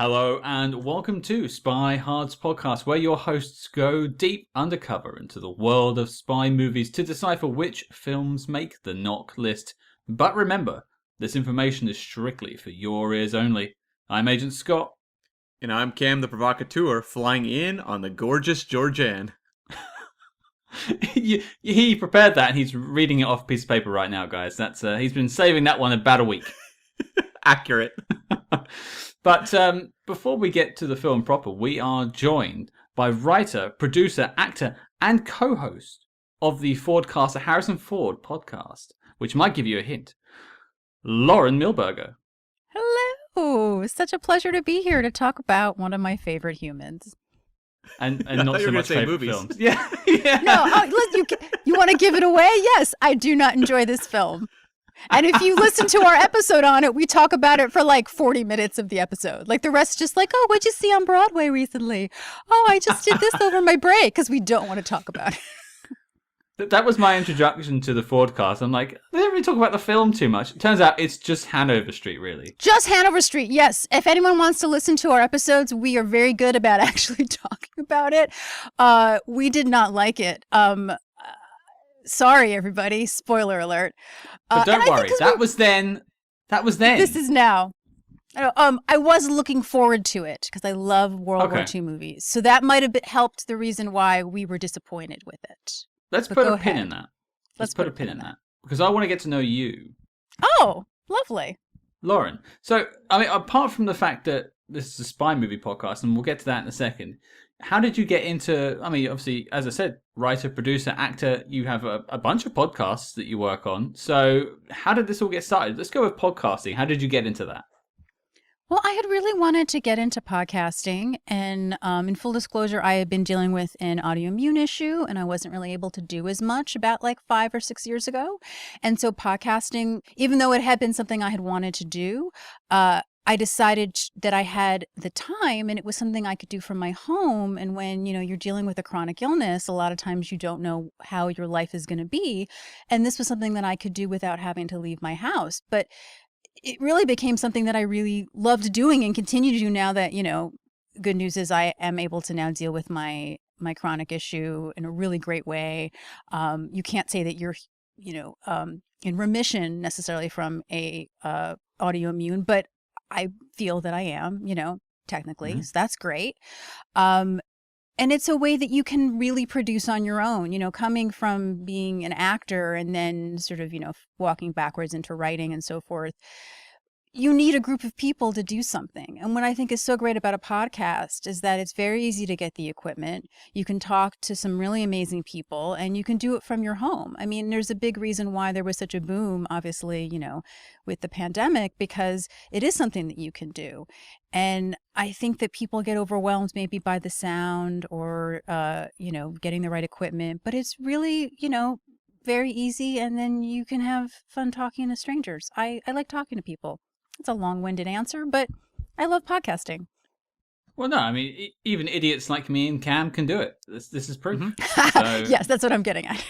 Hello and welcome to Spy Hard's podcast, where your hosts go deep undercover into the world of spy movies to decipher which films make the knock list. But remember, this information is strictly for your ears only. I'm Agent Scott. And I'm Cam the Provocateur, flying in on the gorgeous Georgianne. He prepared that and he's reading it off a piece of paper right now, guys. That's he's been saving that one about a week. Accurate. But before we get to the film proper, we are joined by writer, producer, actor, and co-host of the Fordcast, the Harrison Ford podcast, which might give you a hint, Lauren Milberger. Hello! Such a pleasure to be here to talk about one of my favorite humans. And not so much favorite movies. films. Yeah. Yeah. No, you want to give it away? Yes, I do not enjoy this film. And if you listen to our episode on it, we talk about it for like 40 minutes of the episode. Like the rest just like, oh, what'd you see on Broadway recently? Oh, I just did this over my break because we don't want to talk about it. That was my introduction to the Fordcast. I'm like, they don't really talk about the film too much. It turns out it's just Hanover Street, really. Just Hanover Street, yes. If anyone wants to listen to our episodes, we are very good about actually talking about it. We did not like it. Sorry, everybody. Spoiler alert. But don't worry. That was then. This is now. I was looking forward to it because I love World War II movies. So that might have helped the reason why we were disappointed with it. Let's put a pin in that. Let's put a pin in that. Because I want to get to know you. Oh, lovely. Lauren. So, I mean, apart from the fact that this is a spy movie podcast, and we'll get to that in a second, how did you get into, I mean, obviously, as I said, writer, producer, actor, you have a bunch of podcasts that you work on. So how did this all get started? Let's go with podcasting. How did you get into that? Well, I had really wanted to get into podcasting, and in full disclosure, I had been dealing with an autoimmune issue, and I wasn't really able to do as much about like 5 or 6 years ago. And so podcasting, even though it had been something I had wanted to do, I decided that I had the time and it was something I could do from my home. And when, you're dealing with a chronic illness, a lot of times you don't know how your life is going to be. And this was something that I could do without having to leave my house. But it really became something that I really loved doing and continue to do now that, good news is I am able to now deal with my chronic issue in a really great way. You can't say that you're, in remission necessarily from a autoimmune, but I feel that I am, technically. Mm-hmm. So that's great. And it's a way that you can really produce on your own, coming from being an actor and then sort of, walking backwards into writing and so forth. You need a group of people to do something. And what I think is so great about a podcast is that it's very easy to get the equipment. You can talk to some really amazing people and you can do it from your home. I mean, there's a big reason why there was such a boom, obviously, with the pandemic, because it is something that you can do. And I think that people get overwhelmed maybe by the sound or, getting the right equipment, but it's really, very easy. And then you can have fun talking to strangers. I like talking to people. It's a long-winded answer, but I love podcasting. Well, no, I mean, even idiots like me and Cam can do it. This is proof. Mm-hmm. So, yes, that's what I'm getting at.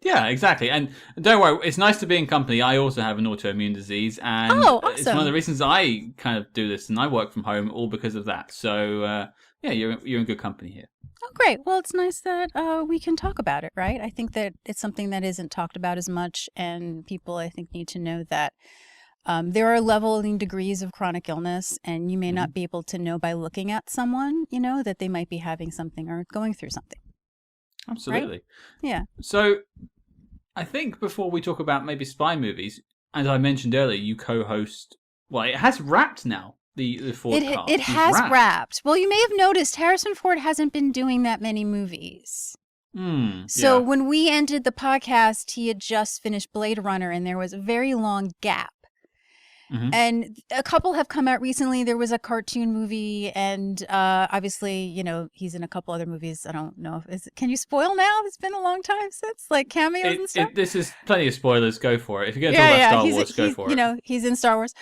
Yeah, exactly. And don't worry, it's nice to be in company. I also have an autoimmune disease, and awesome. It's one of the reasons I kind of do this, and I work from home all because of that. So, you're in good company here. Oh, great. Well, it's nice that we can talk about it, right? I think that it's something that isn't talked about as much, and people, I think, need to know that there are leveling degrees of chronic illness, and you may not be able to know by looking at someone, that they might be having something or going through something. Absolutely. Right? Yeah. So I think before we talk about maybe spy movies, as I mentioned earlier, you co-host, well, it has wrapped now, the Fordcast. It has wrapped. Well, you may have noticed Harrison Ford hasn't been doing that many movies. So when we ended the podcast, he had just finished Blade Runner, and there was a very long gap. Mm-hmm. And a couple have come out recently. There was a cartoon movie, and obviously, he's in a couple other movies. I don't know. Can you spoil now? It's been a long time since, like, cameos and stuff. This is plenty of spoilers. Go for it. If you're going to talk about Star Wars, go for it. He's in Star Wars.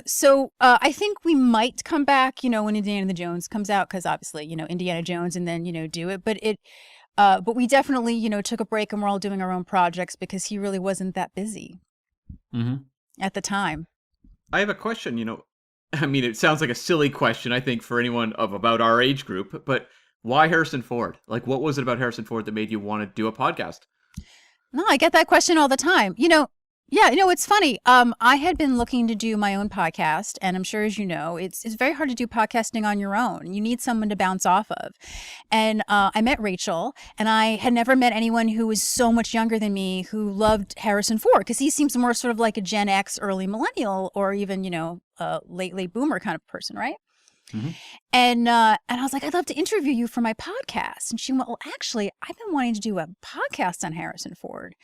So I think we might come back, when Indiana Jones comes out, because obviously, Indiana Jones, and then, do it. But we definitely, took a break, and we're all doing our own projects because he really wasn't that busy at the time. I have a question. I mean, it sounds like a silly question, I think, for anyone of about our age group, but why Harrison Ford? Like, what was it about Harrison Ford that made you want to do a podcast? No, I get that question all the time. It's funny. I had been looking to do my own podcast, and I'm sure, as you know, it's very hard to do podcasting on your own. You need someone to bounce off of. And I met Rachel, and I had never met anyone who was so much younger than me who loved Harrison Ford, because he seems more sort of like a Gen X, early millennial, or even, a late boomer kind of person, right? Mm-hmm. And I was like, I'd love to interview you for my podcast. And she went, well, actually, I've been wanting to do a podcast on Harrison Ford.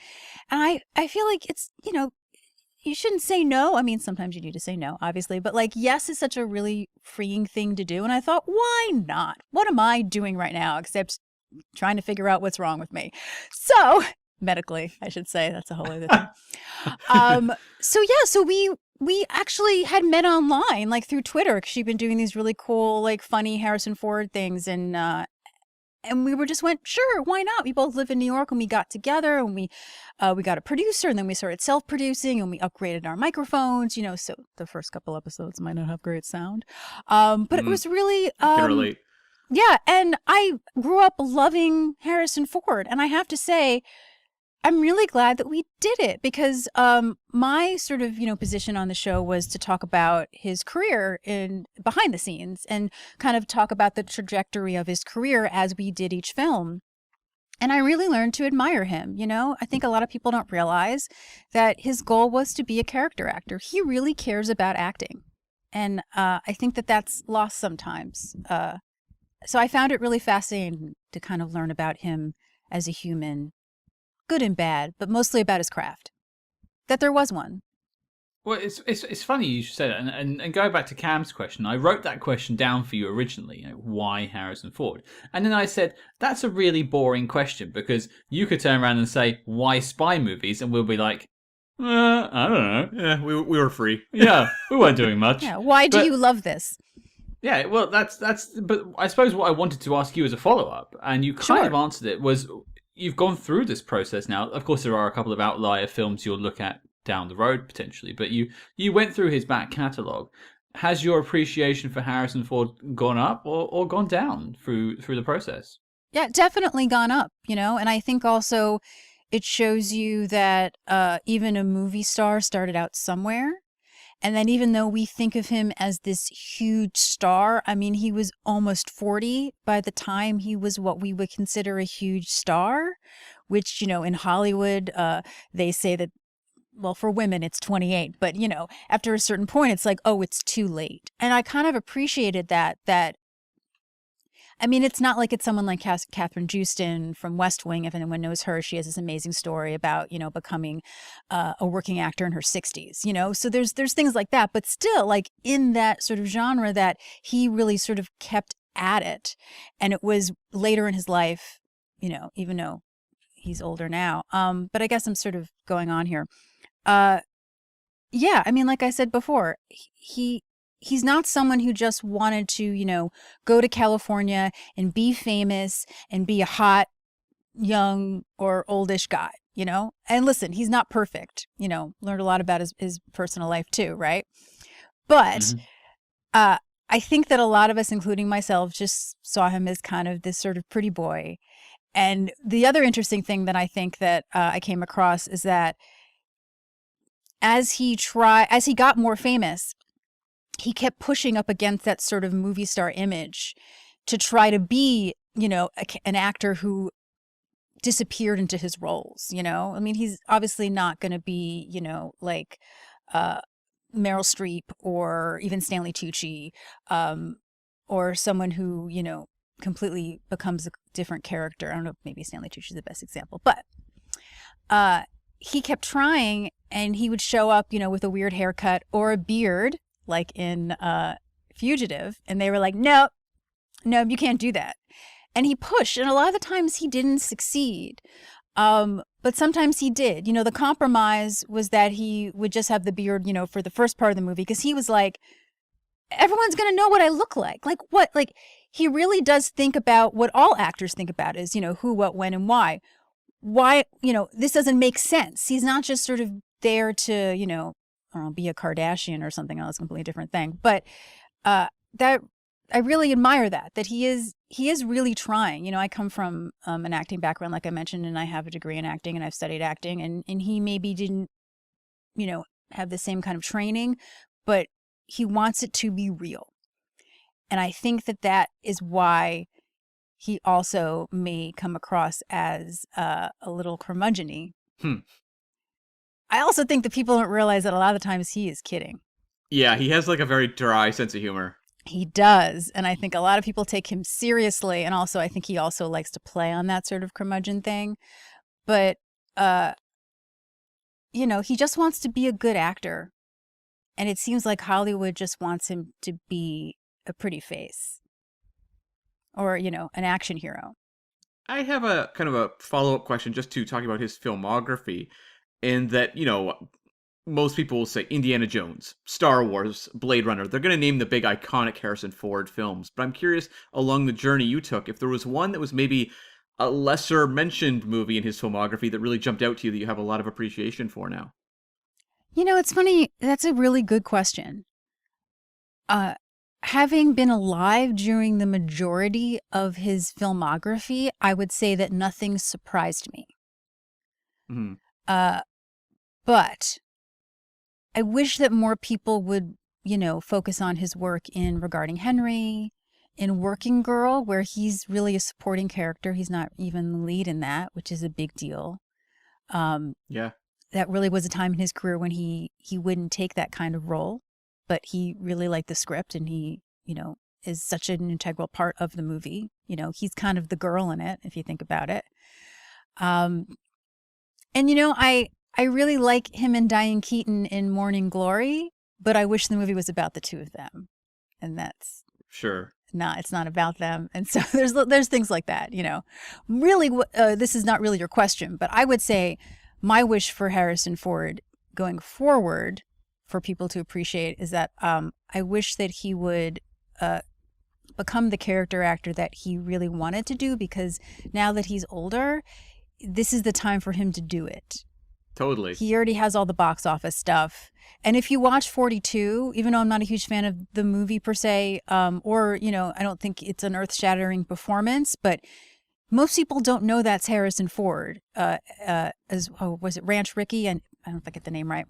And I feel like it's, you shouldn't say no. I mean, sometimes you need to say no, obviously. But like, yes is such a really freeing thing to do. And I thought, why not? What am I doing right now except trying to figure out what's wrong with me? So medically, I should say, that's a whole other thing. So we actually had met online, like through Twitter, because she'd been doing these really cool, like funny Harrison Ford things. And we just went, sure, why not? We both live in New York, and we got together, and we got a producer, and then we started self-producing, and we upgraded our microphones, so the first couple episodes might not have great sound. But it was really, Can relate. yeah. And I grew up loving Harrison Ford, and I have to say, I'm really glad that we did it, because my sort of, position on the show was to talk about his career in behind the scenes and kind of talk about the trajectory of his career as we did each film. And I really learned to admire him. I think a lot of people don't realize that his goal was to be a character actor. He really cares about acting. And I think that that's lost sometimes. So I found it really fascinating to kind of learn about him as a human, good and bad, but mostly about his craft. That there was one. Well, it's funny you should say that, and going back to Cam's question, I wrote that question down for you originally. Why Harrison Ford? And then I said that's a really boring question, because you could turn around and say why spy movies, and we'll be like, I don't know. Yeah, we were free. Yeah, we weren't doing much. Yeah. Why do you love this? Yeah, well, that's. But I suppose what I wanted to ask you as a follow up, and you kind of answered it, was you've gone through this process now. Of course, there are a couple of outlier films you'll look at down the road potentially, but you went through his back catalogue. Has your appreciation for Harrison Ford gone up or gone down through the process? Yeah, definitely gone up, and I think also it shows you that even a movie star started out somewhere. And then even though we think of him as this huge star, I mean, he was almost 40 by the time he was what we would consider a huge star, which, in Hollywood, they say that, well, for women, it's 28. But, after a certain point, it's like, oh, it's too late. And I kind of appreciated that I mean, it's not like it's someone like Catherine Jewston from West Wing. If anyone knows her, she has this amazing story about, becoming a working actor in her 60s, So there's things like that. But still, like in that sort of genre that he really sort of kept at it. And it was later in his life, even though he's older now. But I guess I'm sort of going on here. Yeah, I mean, like I said before, he's not someone who just wanted to, go to California and be famous and be a hot, young or oldish guy, And listen, he's not perfect, learned a lot about his personal life too, right? But I think that a lot of us, including myself, just saw him as kind of this sort of pretty boy. And the other interesting thing that I think that I came across is that as he got more famous, he kept pushing up against that sort of movie star image to try to be, an actor who disappeared into his roles, I mean, he's obviously not going to be, like Meryl Streep or even Stanley Tucci, or someone who, completely becomes a different character. I don't know, maybe Stanley Tucci is the best example, but he kept trying, and he would show up, with a weird haircut or a beard, like in Fugitive, and they were like, no, you can't do that. And he pushed, and a lot of the times he didn't succeed. But sometimes he did. The compromise was that he would just have the beard, for the first part of the movie, because he was like, everyone's going to know what I look like. Like what? Like he really does think about what all actors think about is, who, what, when, and why. Why, this doesn't make sense. He's not just sort of there to, I don't know, be a Kardashian or something else, completely different thing. But that I really admire that he is really trying. You know, I come from an acting background, like I mentioned, and I have a degree in acting and I've studied acting, and he maybe didn't, you know, have the same kind of training, but he wants it to be real. And I think that is why he also may come across as a little curmudgeon-y. I also think that people don't realize that a lot of the times he is kidding. Yeah, he has like a very dry sense of humor. He does. And I think a lot of people take him seriously. And also, I think he also likes to play on that sort of curmudgeon thing. But, you know, he just wants to be a good actor. And it seems like Hollywood just wants him to be a pretty face. Or, you know, an action hero. I have a kind of a follow-up question just to talk about his filmography. And that, you know, most people will say Indiana Jones, Star Wars, Blade Runner. They're going to name the big iconic Harrison Ford films. But I'm curious, along the journey you took, if there was one that was maybe a lesser mentioned movie in his filmography that really jumped out to you that you have a lot of appreciation for now. You know, it's funny. That's a really good question. Having been alive during the majority of his filmography, I would say that nothing surprised me. Mm-hmm. But I wish that more people would, you know, focus on his work in Regarding Henry, in Working Girl, where he's really a supporting character. He's not even the lead in that, which is a big deal. Yeah. That really was a time in his career when he wouldn't take that kind of role, but he really liked the script and he, you know, is such an integral part of the movie. You know, he's kind of the girl in it, if you think about it. And, you know, I really like him and Diane Keaton in Morning Glory, but I wish the movie was about the two of them. And that's sure. It's not about them. And so there's things like that, you know. Really, this is not really your question, but I would say my wish for Harrison Ford going forward for people to appreciate is that I wish that he would become the character actor that he really wanted to do, because now that he's older, this is the time for him to do it. Totally. He already has all the box office stuff. And if you watch 42, even though I'm not a huge fan of the movie per se, or, you know, I don't think it's an earth-shattering performance, but most people don't know that's Harrison Ford. Was it Ranch Ricky? And I don't think I get the name right.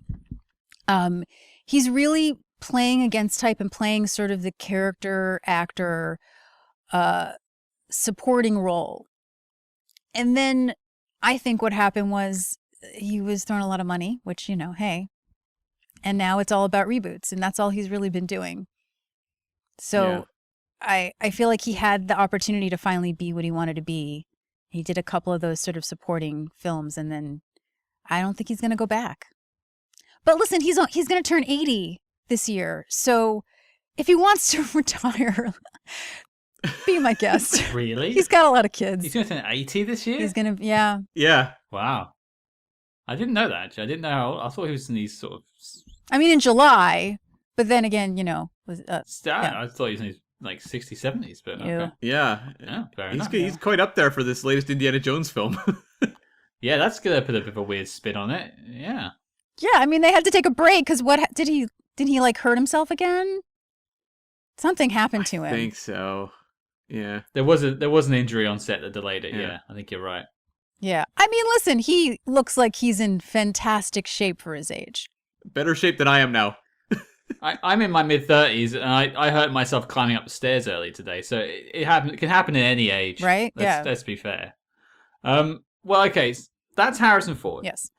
He's really playing against type and playing sort of the character actor supporting role. And then I think what happened was he was throwing a lot of money, which, you know, hey. And now it's all about reboots, and that's all he's really been doing. So yeah. I feel like he had the opportunity to finally be what he wanted to be. He did a couple of those sort of supporting films, and then I don't think he's going to go back. But listen, he's going to turn 80 this year. So if he wants to retire, be my guest. Really? He's got a lot of kids. He's going to turn 80 this year? He's going to, yeah. Yeah. Wow. I didn't know that, actually. I didn't know how. I thought he was in these sort of. I mean, in July, but then again, you know. I thought he was in his like 60s, 70s, but okay. Yeah. Fair enough. He's quite up there for this latest Indiana Jones film. Yeah, that's going to put a bit of a weird spin on it. Yeah. Yeah, I mean, they had to take a break because what did he like hurt himself again? Something happened to him. I think so. Yeah. There was an injury on set that delayed it. Yeah, I think you're right. Yeah. I mean, listen, he looks like he's in fantastic shape for his age. Better shape than I am now. I'm in my mid-30s, and I hurt myself climbing up the stairs early today. So it can happen at any age. Right? Let's be fair. Well, okay, that's Harrison Ford. Yes.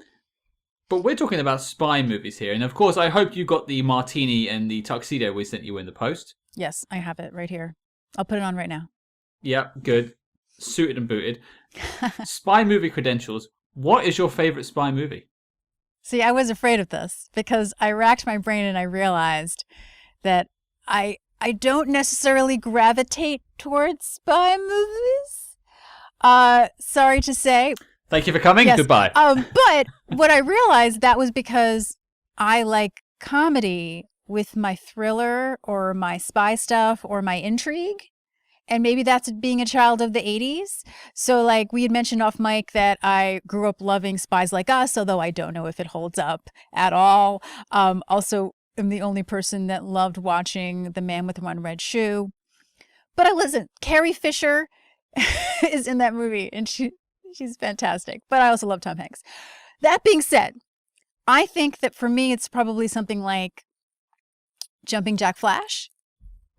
But we're talking about spy movies here. And of course, I hope you got the martini and the tuxedo we sent you in the post. Yes, I have it right here. I'll put it on right now. Yep, good. Suited and booted. Spy movie credentials. What is your favorite spy movie? See, I was afraid of this because I racked my brain and I realized that I don't necessarily gravitate towards spy movies. Sorry to say. Thank you for coming. Yes. Goodbye. But what I realized, that was because I like comedy with my thriller or my spy stuff or my intrigue. And maybe that's being a child of the 80s. So like we had mentioned off mic that I grew up loving Spies Like Us, although I don't know if it holds up at all. Also, I'm the only person that loved watching The Man with One Red Shoe. But listen, Carrie Fisher is in that movie, and she's fantastic. But I also love Tom Hanks. That being said, I think that for me, it's probably something like Jumping Jack Flash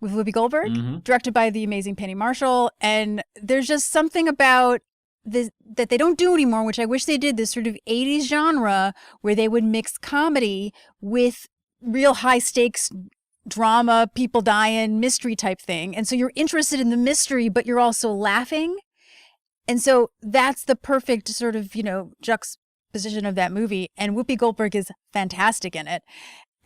with Whoopi Goldberg, directed by the amazing Penny Marshall. And there's just something about this that they don't do anymore, which I wish they did, this sort of 80s genre where they would mix comedy with real high stakes drama, people dying, mystery type thing. And so you're interested in the mystery, but you're also laughing. And so that's the perfect sort of, juxtaposition of that movie. And Whoopi Goldberg is fantastic in it.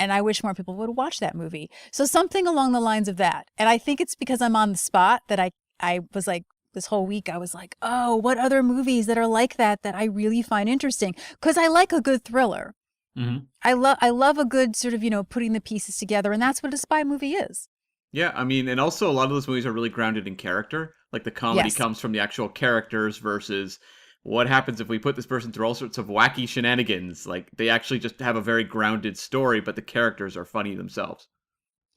And I wish more people would watch that movie. So something along the lines of that. And I think it's because I'm on the spot that I was like, this whole week, I was like, oh, what other movies that are like that I really find interesting? Because I like a good thriller. Mm-hmm. I love a good sort of, putting the pieces together. And that's what a spy movie is. Yeah, I mean, and also a lot of those movies are really grounded in character. Like the comedy comes from the actual characters versus what happens if we put this person through all sorts of wacky shenanigans. Like they actually just have a very grounded story, but the characters are funny themselves.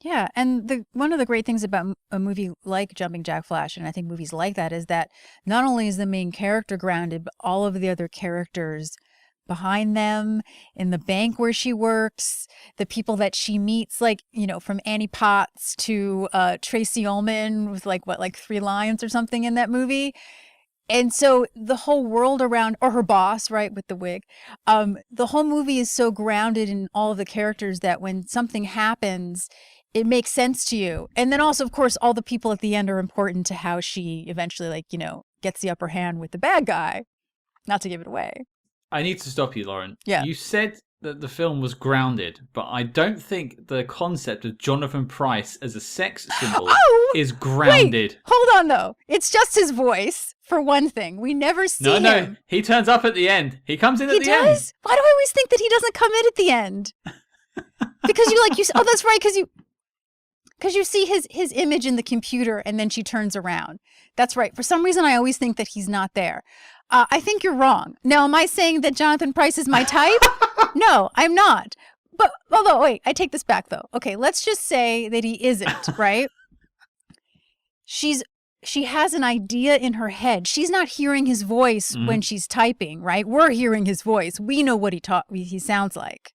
Yeah, and one of the great things about a movie like Jumping Jack Flash, and I think movies like that, is that not only is the main character grounded, but all of the other characters behind them, in the bank where she works, the people that she meets, like, from Annie Potts to Tracy Ullman with like 3 lines or something in that movie. And so the whole world around, or her boss, right, with the wig, the whole movie is so grounded in all of the characters that when something happens, it makes sense to you. And then also, of course, all the people at the end are important to how she eventually, gets the upper hand with the bad guy. Not to give it away. I need to stop you, Lauren. Yeah. You said that the film was grounded, but I don't think the concept of Jonathan Pryce as a sex symbol is grounded. Wait, hold on, though. It's just his voice, for one thing. We never see him. No, he turns up at the end. He comes in at the end. He does? Why do I always think that he doesn't come in at the end? Because oh, that's right, because you see his image in the computer and then she turns around. That's right. For some reason, I always think that he's not there. I think you're wrong. Now, am I saying that Jonathan Pryce is my type? No, I'm not. But, although, wait, I take this back, though. Okay, let's just say that he isn't, right? She has an idea in her head. She's not hearing his voice when she's typing, right? We're hearing his voice. We know what he sounds like.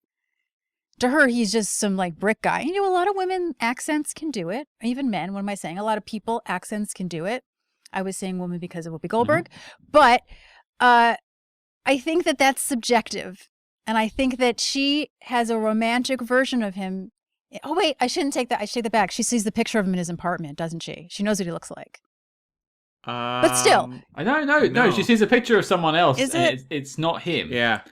To her, he's just some brick guy. A lot of women accents can do it. Even men. What am I saying? A lot of people accents can do it. I was saying woman because of Whoopi Goldberg. But I think that that's subjective. And I think that she has a romantic version of him. Oh, wait, I shouldn't take that. I should take that back. She sees the picture of him in his apartment, doesn't she? She knows what he looks like. But still. I no. She sees a picture of someone else. Is and it? It's not him. Yeah.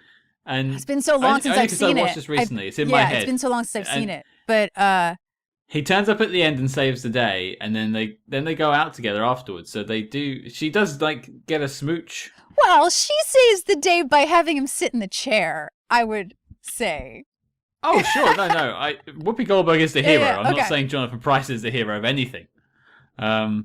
And it's been so long since I've seen it. I watched this recently. It's in my head. It's been so long since I've seen it. But he turns up at the end and saves the day, and then they go out together afterwards. So they do. She does get a smooch. Well, she saves the day by having him sit in the chair, I would say. Oh, sure. No. Whoopi Goldberg is the hero. Yeah, I'm not saying Jonathan Pryce is the hero of anything. But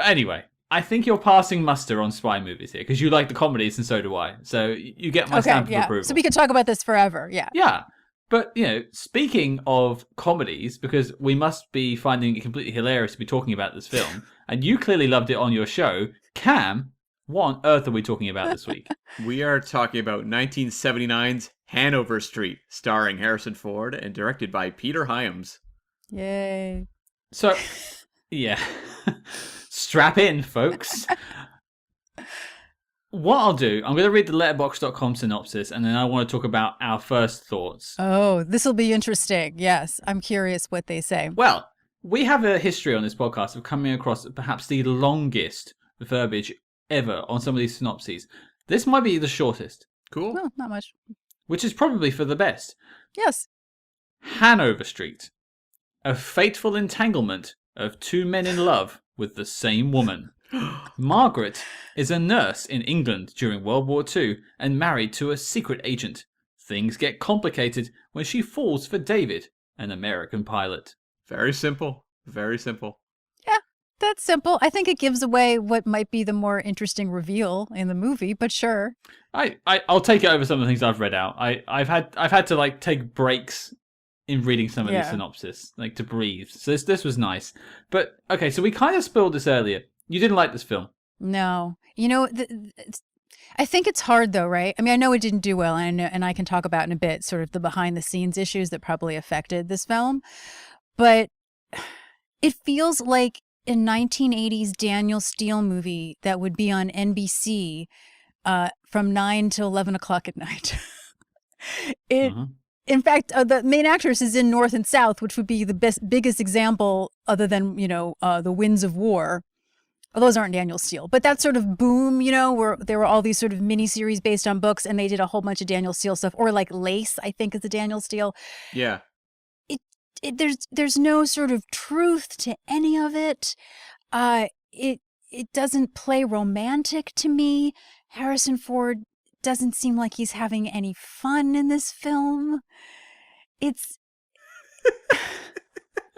anyway, I think you're passing muster on spy movies here because you like the comedies and so do I. So you get my stamp of approval. So we could talk about this forever. Yeah. Yeah. But, speaking of comedies, because we must be finding it completely hilarious to be talking about this film, and you clearly loved it on your show, Cam, what on earth are we talking about this week? We are talking about 1979's Hanover Street, starring Harrison Ford and directed by Peter Hyams. Yay. So, yeah. Strap in, folks. What I'll do, I'm going to read the letterboxd.com synopsis, and then I want to talk about our first thoughts. Oh, this will be interesting. Yes, I'm curious what they say. Well, we have a history on this podcast of coming across perhaps the longest verbiage ever on some of these synopses. This might be the shortest. Cool. Well, not much. Which is probably for the best. Yes. Hanover Street. A fateful entanglement of 2 men in love with the same woman. Margaret is a nurse in England during World War II and married to a secret agent. Things get complicated when she falls for David, an American pilot. Very simple. Very simple. Yeah. That's simple. I think it gives away what might be the more interesting reveal in the movie, but sure. I'll take it over some of the things I've read out. I've had to like take breaks in reading some of these synopsis, like to breathe. So this was nice. But okay, so we kind of spoiled this earlier. You didn't like this film. No. You know, I think it's hard though, right? I mean, I know it didn't do well, and I can talk about in a bit sort of the behind the scenes issues that probably affected this film. But it feels like a 1980s Daniel Steele movie that would be on NBC from 9 to 11 o'clock at night. In fact, the main actress is in North and South, which would be the biggest example other than, The Winds of War. Well, those aren't Daniel Steele, but that sort of boom, where there were all these sort of miniseries based on books, and they did a whole bunch of Daniel Steele stuff, or like Lace, I think is a Daniel Steele. Yeah. There's no sort of truth to any of it. It doesn't play romantic to me. Harrison Ford doesn't seem like he's having any fun in this film. It's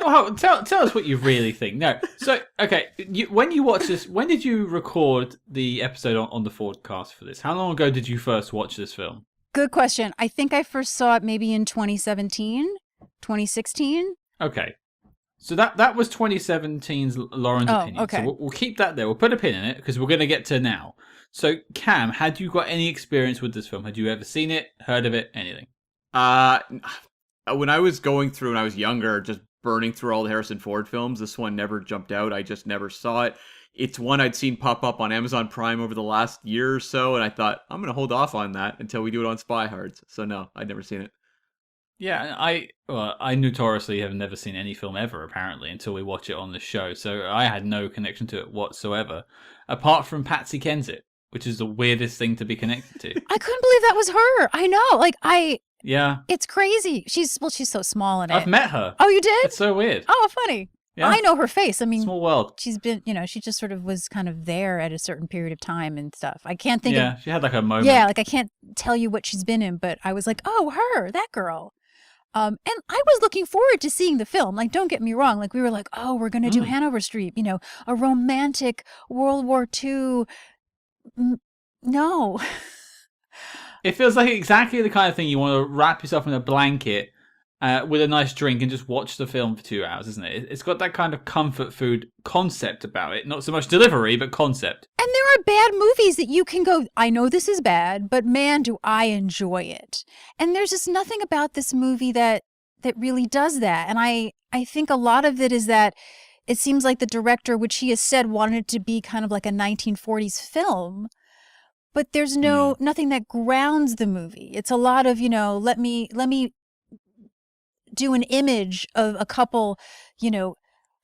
Oh, tell us what you really think. No, so okay, when you watch this, when did you record the episode on the Fordcast for this? How long ago did you first watch this film? Good question. I think I first saw it maybe in 2017, 2016. Okay, so that was 2017's Lauren's opinion. Okay. So we'll keep that there. We'll put a pin in it because we're going to get to now. So Cam, had you got any experience with this film? Had you ever seen it, heard of it, anything? When I was going through when I was younger, just burning through all the Harrison Ford films, this one never jumped out. I just never saw it. It's one I'd seen pop up on Amazon Prime over the last year or so, and I thought, I'm going to hold off on that until we do it on Spy Hards. So no, I'd never seen it. Yeah, I notoriously have never seen any film ever, apparently, until we watch it on the show. So I had no connection to it whatsoever, apart from Patsy Kensit, which is the weirdest thing to be connected to. I couldn't believe that was her. I know, Yeah. It's crazy. She's so small in it. I've met her. Oh, you did? It's so weird. Oh, funny. Yeah. I know her face. I mean, small world. She's been, she just sort of was kind of there at a certain period of time and stuff. I can't think of... she had like a moment. Yeah, like I can't tell you what she's been in, but I was like, oh, her, that girl. And I was looking forward to seeing the film. Like, don't get me wrong. Like, we were like, oh, we're going to do Hanover Street, a romantic World War II. No. It feels like exactly the kind of thing you want to wrap yourself in a blanket with a nice drink and just watch the film for 2 hours, isn't it? It's got that kind of comfort food concept about it. Not so much delivery, but concept. And there are bad movies that you can go, I know this is bad, but man, do I enjoy it. And there's just nothing about this movie that really does that. And I think a lot of it is that it seems like the director, which he has said wanted it to be kind of like a 1940s film, but there's nothing that grounds the movie. It's a lot of, let me do an image of a couple,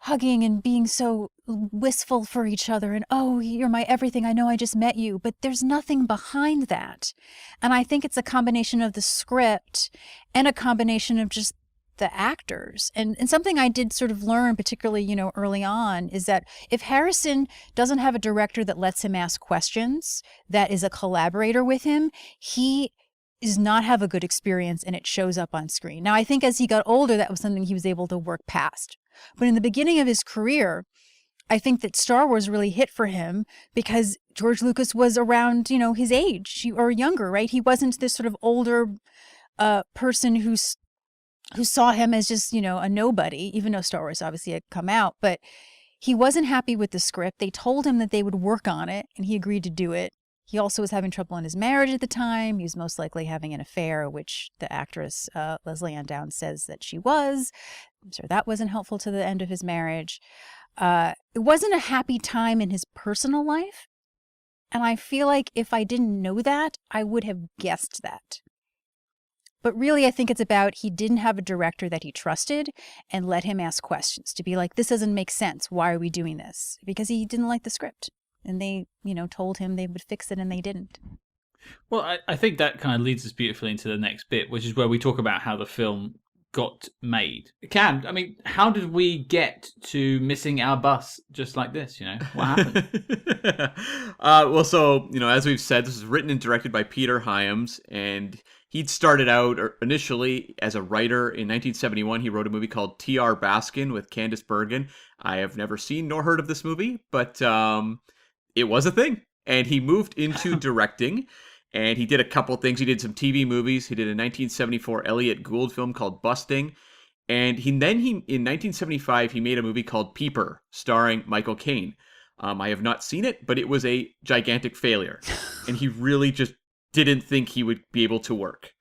hugging and being so wistful for each other and, oh, you're my everything. I know I just met you, but there's nothing behind that. And I think it's a combination of the script and a combination of just the actors. And something I did sort of learn, particularly, early on, is that if Harrison doesn't have a director that lets him ask questions, that is a collaborator with him, he does not have a good experience, and it shows up on screen. Now, I think as he got older, that was something he was able to work past. But in the beginning of his career, I think that Star Wars really hit for him because George Lucas was around, his age or younger, right? He wasn't this sort of older person who saw him as just, a nobody, even though Star Wars obviously had come out. But he wasn't happy with the script. They told him that they would work on it, and he agreed to do it. He also was having trouble in his marriage at the time. He was most likely having an affair, which the actress Lesley-Anne Downs says that she was. I'm sure that wasn't helpful to the end of his marriage. It wasn't a happy time in his personal life. And I feel like if I didn't know that, I would have guessed that. But really, I think it's about he didn't have a director that he trusted and let him ask questions to be like, this doesn't make sense. Why are we doing this? Because he didn't like the script. And they, told him they would fix it, and they didn't. Well, I think that kind of leads us beautifully into the next bit, which is where we talk about how the film got made. Cam, I mean, how did we get to missing our bus just like this? What happened? Well, so, as we've said, this was written and directed by Peter Hyams, and He'd started out initially as a writer. In 1971, he wrote a movie called T.R. Baskin with Candice Bergen. I have never seen nor heard of this movie, but it was a thing. And he moved into directing, and he did a couple things. He did some TV movies. He did a 1974 Elliot Gould film called Busting. And in 1975, he made a movie called Peeper, starring Michael Caine. I have not seen it, but it was a gigantic failure. And he really just didn't think he would be able to work.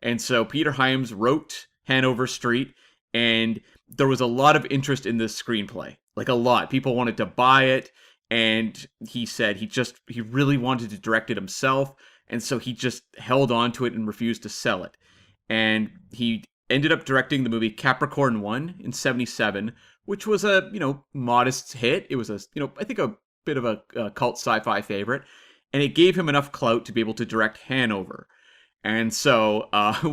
And so Peter Hyams wrote Hanover Street, and there was a lot of interest in this screenplay. Like a lot. People wanted to buy it, and he said he really wanted to direct it himself, and so he just held on to it and refused to sell it. And he ended up directing the movie Capricorn 1 in 77, which was a, modest hit. It was I think a bit of a cult sci-fi favorite, and it gave him enough clout to be able to direct Hanover. And so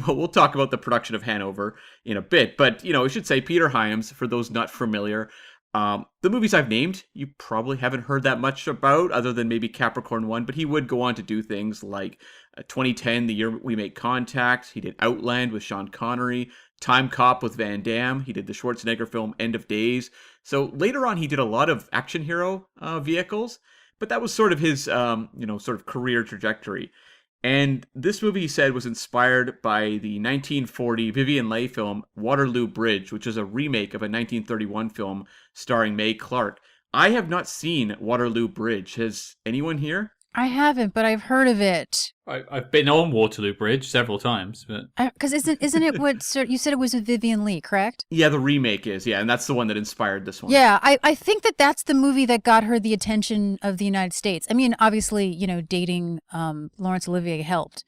we'll talk about the production of Hanover in a bit, but, I should say Peter Hyams, for those not familiar, the movies I've named, you probably haven't heard that much about, other than maybe Capricorn 1, but he would go on to do things like 2010, The Year We Make Contact. He did Outland with Sean Connery, Time Cop with Van Damme. He did the Schwarzenegger film End of Days. So later on, he did a lot of action hero vehicles, but that was sort of his, sort of career trajectory. And this movie, he said, was inspired by the 1940 Vivien Leigh film Waterloo Bridge, which is a remake of a 1931 film starring Mae Clarke. I have not seen Waterloo Bridge. Has anyone here? I haven't, but I've heard of it. I've been on Waterloo Bridge several times, but Because isn't it what you said it was with Vivien Leigh, correct? Yeah, the remake is, yeah, and that's the one that inspired this one. Yeah, I think that's the movie that got her the attention of the United States. I mean, obviously, dating Laurence Olivier helped.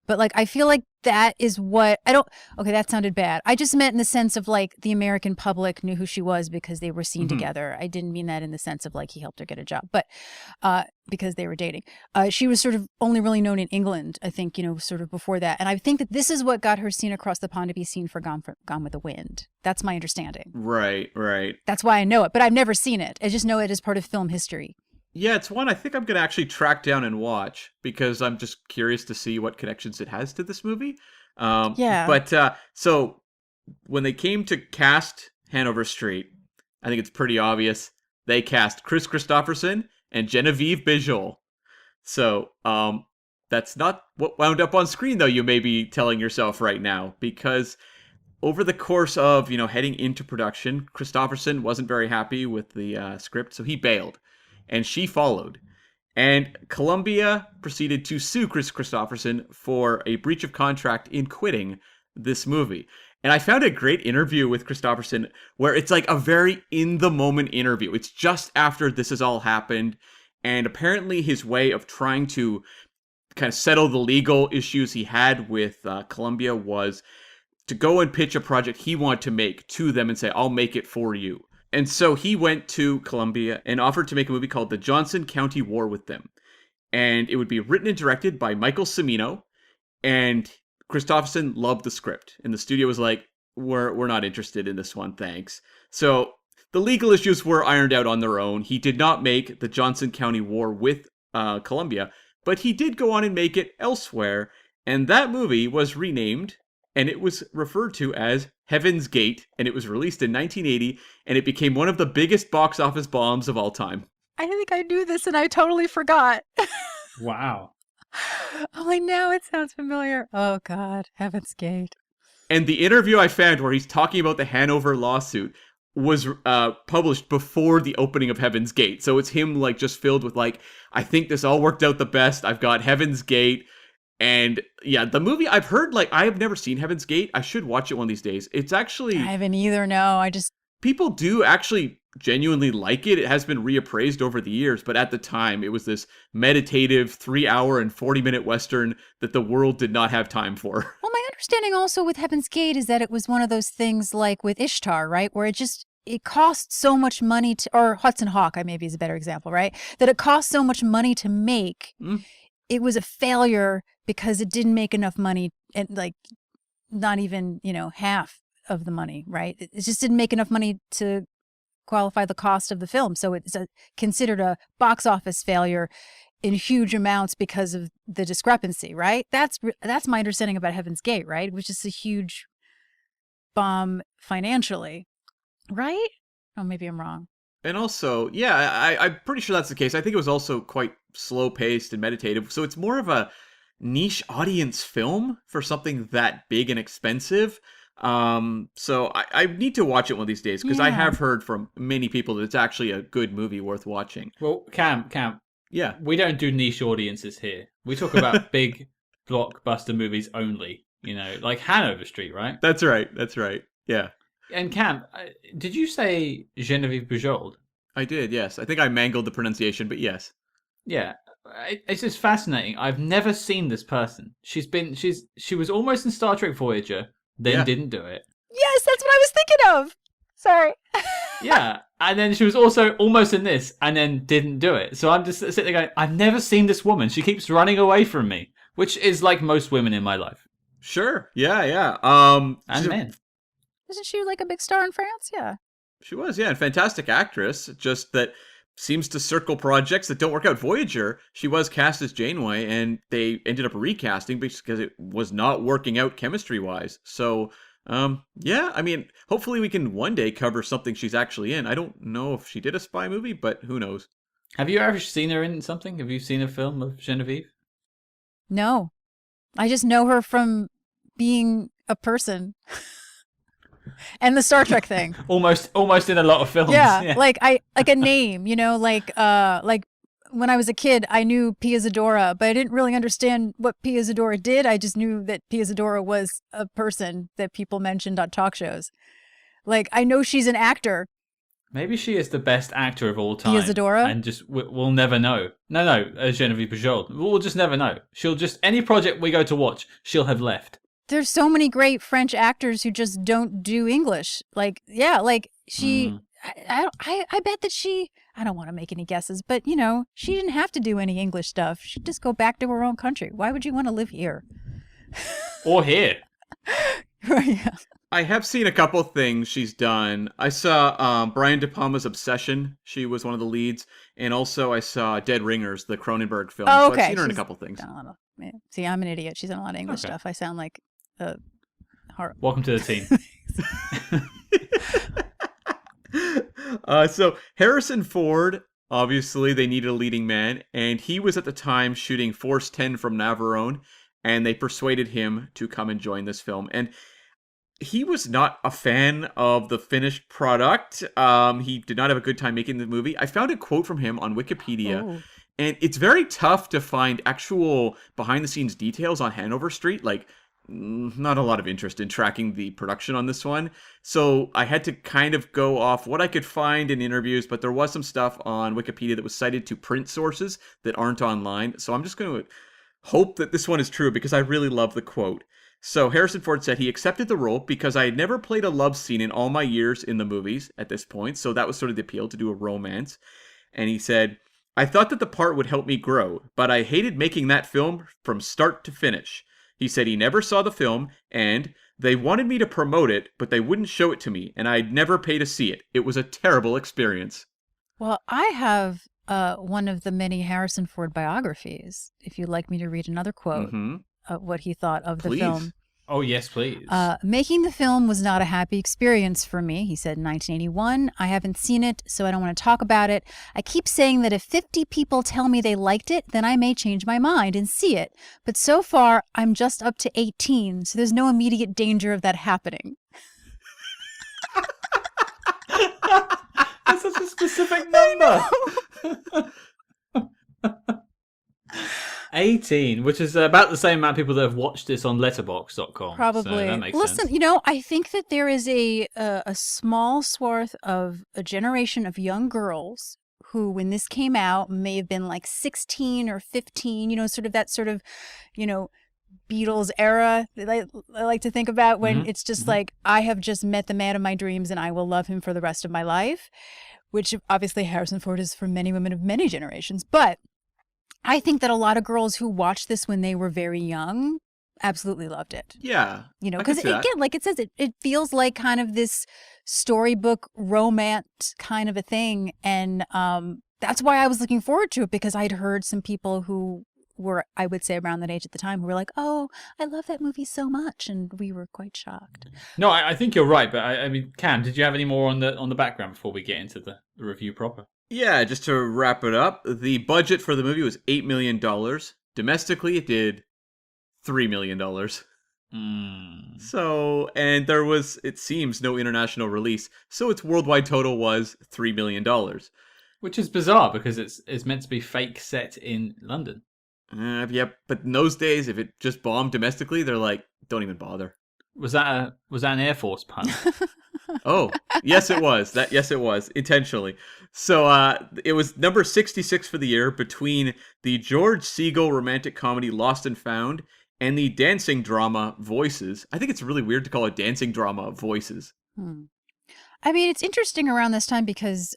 But I feel like that is what okay, that sounded bad. I just meant in the sense of the American public knew who she was because they were seen together. I didn't mean that in the sense of he helped her get a job, but because they were dating. She was sort of only really known in England, I think, sort of before that. And I think that this is what got her seen across the pond to be seen for Gone with the Wind. That's my understanding. Right. That's why I know it, but I've never seen it. I just know it as part of film history. Yeah, it's one I think I'm going to actually track down and watch because I'm just curious to see what connections it has to this movie. Yeah. But so when they came to cast Hanover Street, I think it's pretty obvious they cast Chris Christopherson and Genevieve Bijol. So that's not what wound up on screen, though, you may be telling yourself right now, because over the course of, heading into production, Christopherson wasn't very happy with the script, so he bailed. And she followed. And Columbia proceeded to sue Chris Christopherson for a breach of contract in quitting this movie. And I found a great interview with Christopherson where it's a very in-the-moment interview. It's just after this has all happened. And apparently his way of trying to kind of settle the legal issues he had with Columbia was to go and pitch a project he wanted to make to them and say, I'll make it for you. And so he went to Columbia and offered to make a movie called The Johnson County War with them. And it would be written and directed by Michael Cimino. And Christopherson loved the script. And the studio was like, we're not interested in this one, thanks. So the legal issues were ironed out on their own. He did not make The Johnson County War with Columbia, but he did go on and make it elsewhere. And that movie was renamed, and it was referred to as Heaven's Gate, and it was released in 1980, and it became one of the biggest box office bombs of all time. I think I knew this and I totally forgot. wow. I'm now it sounds familiar. Oh God, Heaven's Gate. And the interview I found where he's talking about the Hanover lawsuit was published before the opening of Heaven's Gate. So it's him just filled with I think this all worked out the best. I've got Heaven's Gate. And yeah, the movie I've heard, I have never seen Heaven's Gate. I should watch it one of these days. It's actually... I haven't either, no. People do actually genuinely like it. It has been reappraised over the years, but at the time, it was this meditative 3-hour and 40-minute Western that the world did not have time for. Well, my understanding also with Heaven's Gate is that it was one of those things like with Ishtar, right? Where it costs so much money or Hudson Hawk, maybe is a better example, right? That it costs so much money to make. It was a failure because it didn't make enough money, and not even half of the money, right? It just didn't make enough money to qualify the cost of the film, so it's considered a box office failure. in huge amounts because of the discrepancy, right? That's my understanding about Heaven's Gate, right? Which is a huge bomb financially, right? Oh, maybe I'm wrong. And also, yeah, I'm pretty sure that's the case. I think it was also quite slow-paced and meditative, so it's more of a niche audience film for something that big and expensive. So I need to watch it one of these days, because I Yeah. have heard from many people that it's actually a good movie worth watching. Well, Cam, Yeah. we don't do niche audiences here. We talk about big blockbuster movies only. You know, like Hanover Street, right? That's right. Yeah. And Cam, did you say Genevieve Bujold? I did, yes. I think I mangled the pronunciation, but yes. Yeah, it's just fascinating. I've never seen this person. She was almost in Star Trek Voyager, then Yeah. didn't do it. Yes, that's what I was thinking of. Sorry. Yeah, and then she was also almost in this, and then didn't do it. So I'm just sitting there going, I've never seen this woman. She keeps running away from me, which is like most women in my life. Sure. Yeah. And men. Isn't she like a big star in France? Yeah. She was, yeah, and fantastic actress, just that seems to circle projects that don't work out. Voyager, she was cast as Janeway, and they ended up recasting because it was not working out chemistry-wise. So, yeah, I mean, hopefully we can one day cover something she's actually in. I don't know if she did a spy movie, but who knows? Have you ever seen her in something? Have you seen a film of Genevieve? No. I just know her from being a person. And the Star Trek thing. Almost in a lot of films. Yeah, like a name, you know, like when I was a kid, I knew Pia Zadora, but I didn't really understand what Pia Zadora did. I just knew that Pia Zadora was a person that people mentioned on talk shows. Like, I know she's an actor. Maybe she is the best actor of all time. Pia Zadora? And just, we'll never know. No, Genevieve Bujold. We'll just never know. She'll just, any project we go to watch, she'll have left. There's so many great French actors who just don't do English. Like, yeah, like she, I bet that she, I don't want to make any guesses, but you know, she didn't have to do any English stuff. She'd just go back to her own country. Why would you want to live here? Or here. Yeah. I have seen a couple things she's done. I saw Brian De Palma's Obsession. She was one of the leads. And also I saw Dead Ringers, the Cronenberg film. Oh, So okay. I've seen her in a She's couple things. done a lot of, yeah. See, I'm an idiot. She's done a lot of English Okay. stuff. I sound like a horrible. Welcome to the team. So Harrison Ford, obviously they needed a leading man, and he was at the time shooting Force 10 from Navarone, and they persuaded him to come and join this film. And he was not a fan of the finished product. He did not have a good time making the movie. I found a quote from him on Wikipedia, Oh. and it's very tough to find actual behind-the-scenes details on Hanover Street. Like, not a lot of interest in tracking the production on this one. So I had to kind of go off what I could find in interviews, but there was some stuff on Wikipedia that was cited to print sources that aren't online. So I'm just going to hope that this one is true, because I really love the quote. So Harrison Ford said he accepted the role because I had never played a love scene in all my years in the movies at this point. So that was sort of the appeal, to do a romance. And he said, I thought that the part would help me grow, but I hated making that film from start to finish. He said he never saw the film, and they wanted me to promote it, but they wouldn't show it to me, and I'd never pay to see it. It was a terrible experience. Well, I have one of the many Harrison Ford biographies, if you'd like me to read another quote of what he thought of the Please. film. Oh, yes, please. Making the film was not a happy experience for me, he said in 1981. I haven't seen it, so I don't want to talk about it. I keep saying that if 50 people tell me they liked it, then I may change my mind and see it. But so far, I'm just up to 18, so there's no immediate danger of that happening. That's such a specific number. 18, which is about the same amount of people that have watched this on letterboxd.com. Probably. So that makes Listen, sense. you know, I think that there is a small swath of a generation of young girls who, when this came out, may have been like 16 or 15, you know, sort of that sort of, you know, Beatles era that I like to think about, when it's just like, I have just met the man of my dreams and I will love him for the rest of my life, which obviously Harrison Ford is for many women of many generations. But I think that a lot of girls who watched this when they were very young absolutely loved it. Yeah. You know, I can because see that. again, like it says, it feels like kind of this storybook romance kind of a thing. And that's why I was looking forward to it, because I'd heard some people who were, I would say, around that age at the time, who were like, "Oh, I love that movie so much," and we were quite shocked. No, I think you're right, but I mean, Cam, did you have any more on the background before we get into the review proper? Yeah, just to wrap it up, the budget for the movie was $8 million. Domestically, it did $3 million. So, and there was, it seems, no international release, so its worldwide total was $3 million. Which is bizarre because it's meant to be fake set in London. Yeah, but in those days, if it just bombed domestically, they're like, don't even bother. Was that an Air Force pun? Oh, yes, it was. Yes, it was intentionally. So, it was number 66 for the year between the George Segal romantic comedy Lost and Found and the dancing drama Voices. I think it's really weird to call it dancing drama Voices. I mean, it's interesting around this time because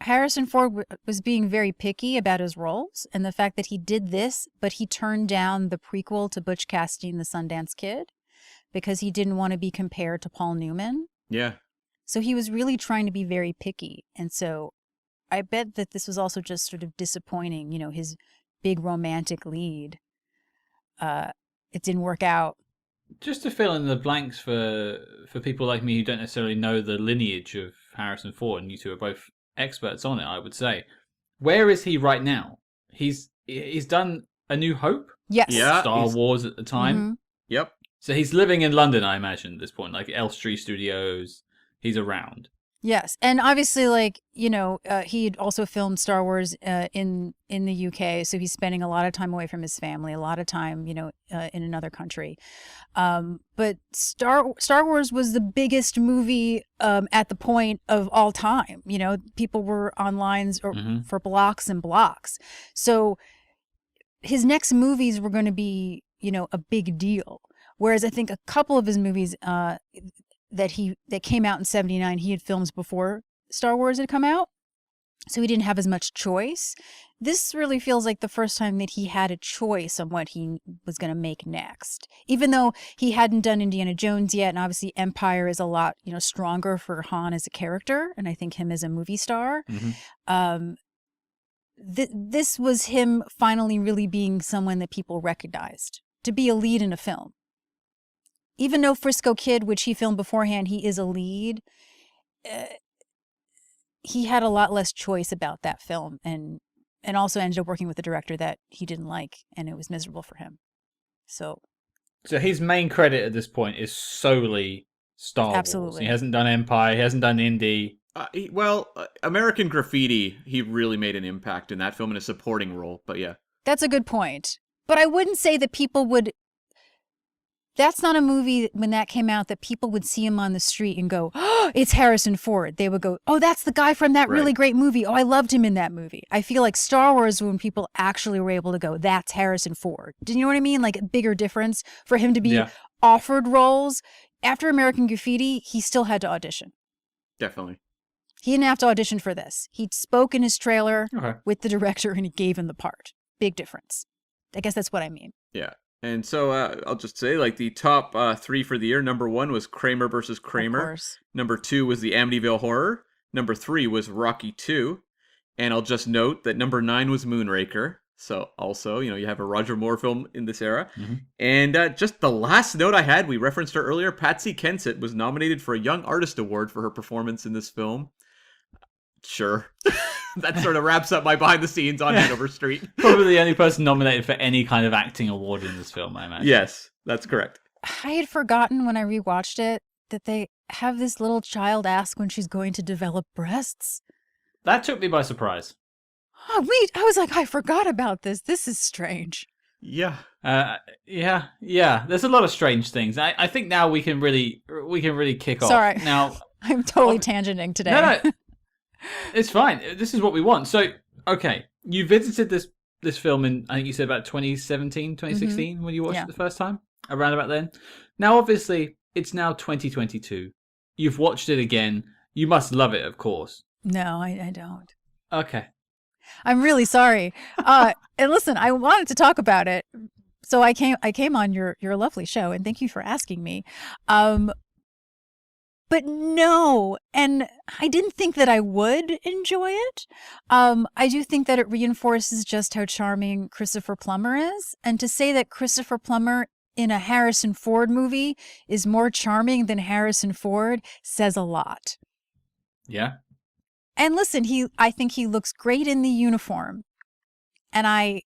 Harrison Ford was being very picky about his roles, and the fact that he did this, but he turned down the prequel to Butch Cassidy and the Sundance Kid because he didn't want to be compared to Paul Newman. Yeah. So he was really trying to be very picky. And so I bet that this was also just sort of disappointing, you know, his big romantic lead. It didn't work out. Just to fill in the blanks for people like me who don't necessarily know the lineage of Harrison Ford, and you two are both experts on it, I would say. Where is he right now? He's done A New Hope? Yes. Yeah. Star Wars at the time. Mm-hmm. Yep. So he's living in London, I imagine, at this point, like Elstree Studios. He's around. Yes, and obviously, like, you know, he had also filmed Star Wars in the UK, so he's spending a lot of time away from his family, a lot of time, you know, in another country. But Star Wars was the biggest movie at the point of all time. You know, people were on lines for blocks and blocks. So his next movies were going to be, you know, a big deal. Whereas I think a couple of his movies that came out in 79, he had films before Star Wars had come out, so he didn't have as much choice. This really feels like the first time that he had a choice on what he was going to make next, even though he hadn't done Indiana Jones yet, and obviously Empire is a lot, you know, stronger for Han as a character, and I think him as a movie star. This was him finally really being someone that people recognized, to be a lead in a film. Even though Frisco Kid, which he filmed beforehand, he is a lead, he had a lot less choice about that film, and also ended up working with a director that he didn't like, and it was miserable for him. So his main credit at this point is solely Star Wars. Absolutely. He hasn't done Empire, he hasn't done Indy. American Graffiti, he really made an impact in that film in a supporting role, but yeah. That's a good point. But I wouldn't say that people would... That's not a movie, when that came out, that people would see him on the street and go, "Oh, it's Harrison Ford." They would go, "Oh, that's the guy from that really great movie. Oh, I loved him in that movie." I feel like Star Wars, when people actually were able to go, "That's Harrison Ford." Do you know what I mean? Like a bigger difference for him to be offered roles. After American Graffiti, he still had to audition. Definitely. He didn't have to audition for this. He spoke in his trailer with the director and he gave him the part. Big difference. I guess that's what I mean. Yeah. And so I'll just say, like, the top three for the year. Number 1 was Kramer versus Kramer. Of course. Number 2 was the Amityville Horror. Number 3 was Rocky 2. And I'll just note that number 9 was Moonraker. So also, you know, you have a Roger Moore film in this era. And just the last note I had, we referenced her earlier, Patsy Kensit was nominated for a Young Artist Award for her performance in this film. Sure. That sort of wraps up my behind the scenes on Hanover Street. Probably the only person nominated for any kind of acting award in this film, I imagine. Yes, that's correct. I had forgotten when I rewatched it that they have this little child ask when she's going to develop breasts. That took me by surprise. Oh, wait. I was like, I forgot about this. This is strange. Yeah. Yeah. There's a lot of strange things. I think now we can really kick off. Sorry. Now I'm totally tangenting today. No. It's fine. This is what we want. So, okay, you visited this film in, I think you said about 2017, 2016 when you watched it the first time, around about then. Now, obviously, it's now 2022. You've watched it again. You must love it, of course. No, I don't. Okay. I'm really sorry. And listen, I wanted to talk about it, so I came on your lovely show, and thank you for asking me. But no, and I didn't think that I would enjoy it. I do think that it reinforces just how charming Christopher Plummer is. And to say that Christopher Plummer in a Harrison Ford movie is more charming than Harrison Ford says a lot. Yeah. And listen, I think he looks great in the uniform. And I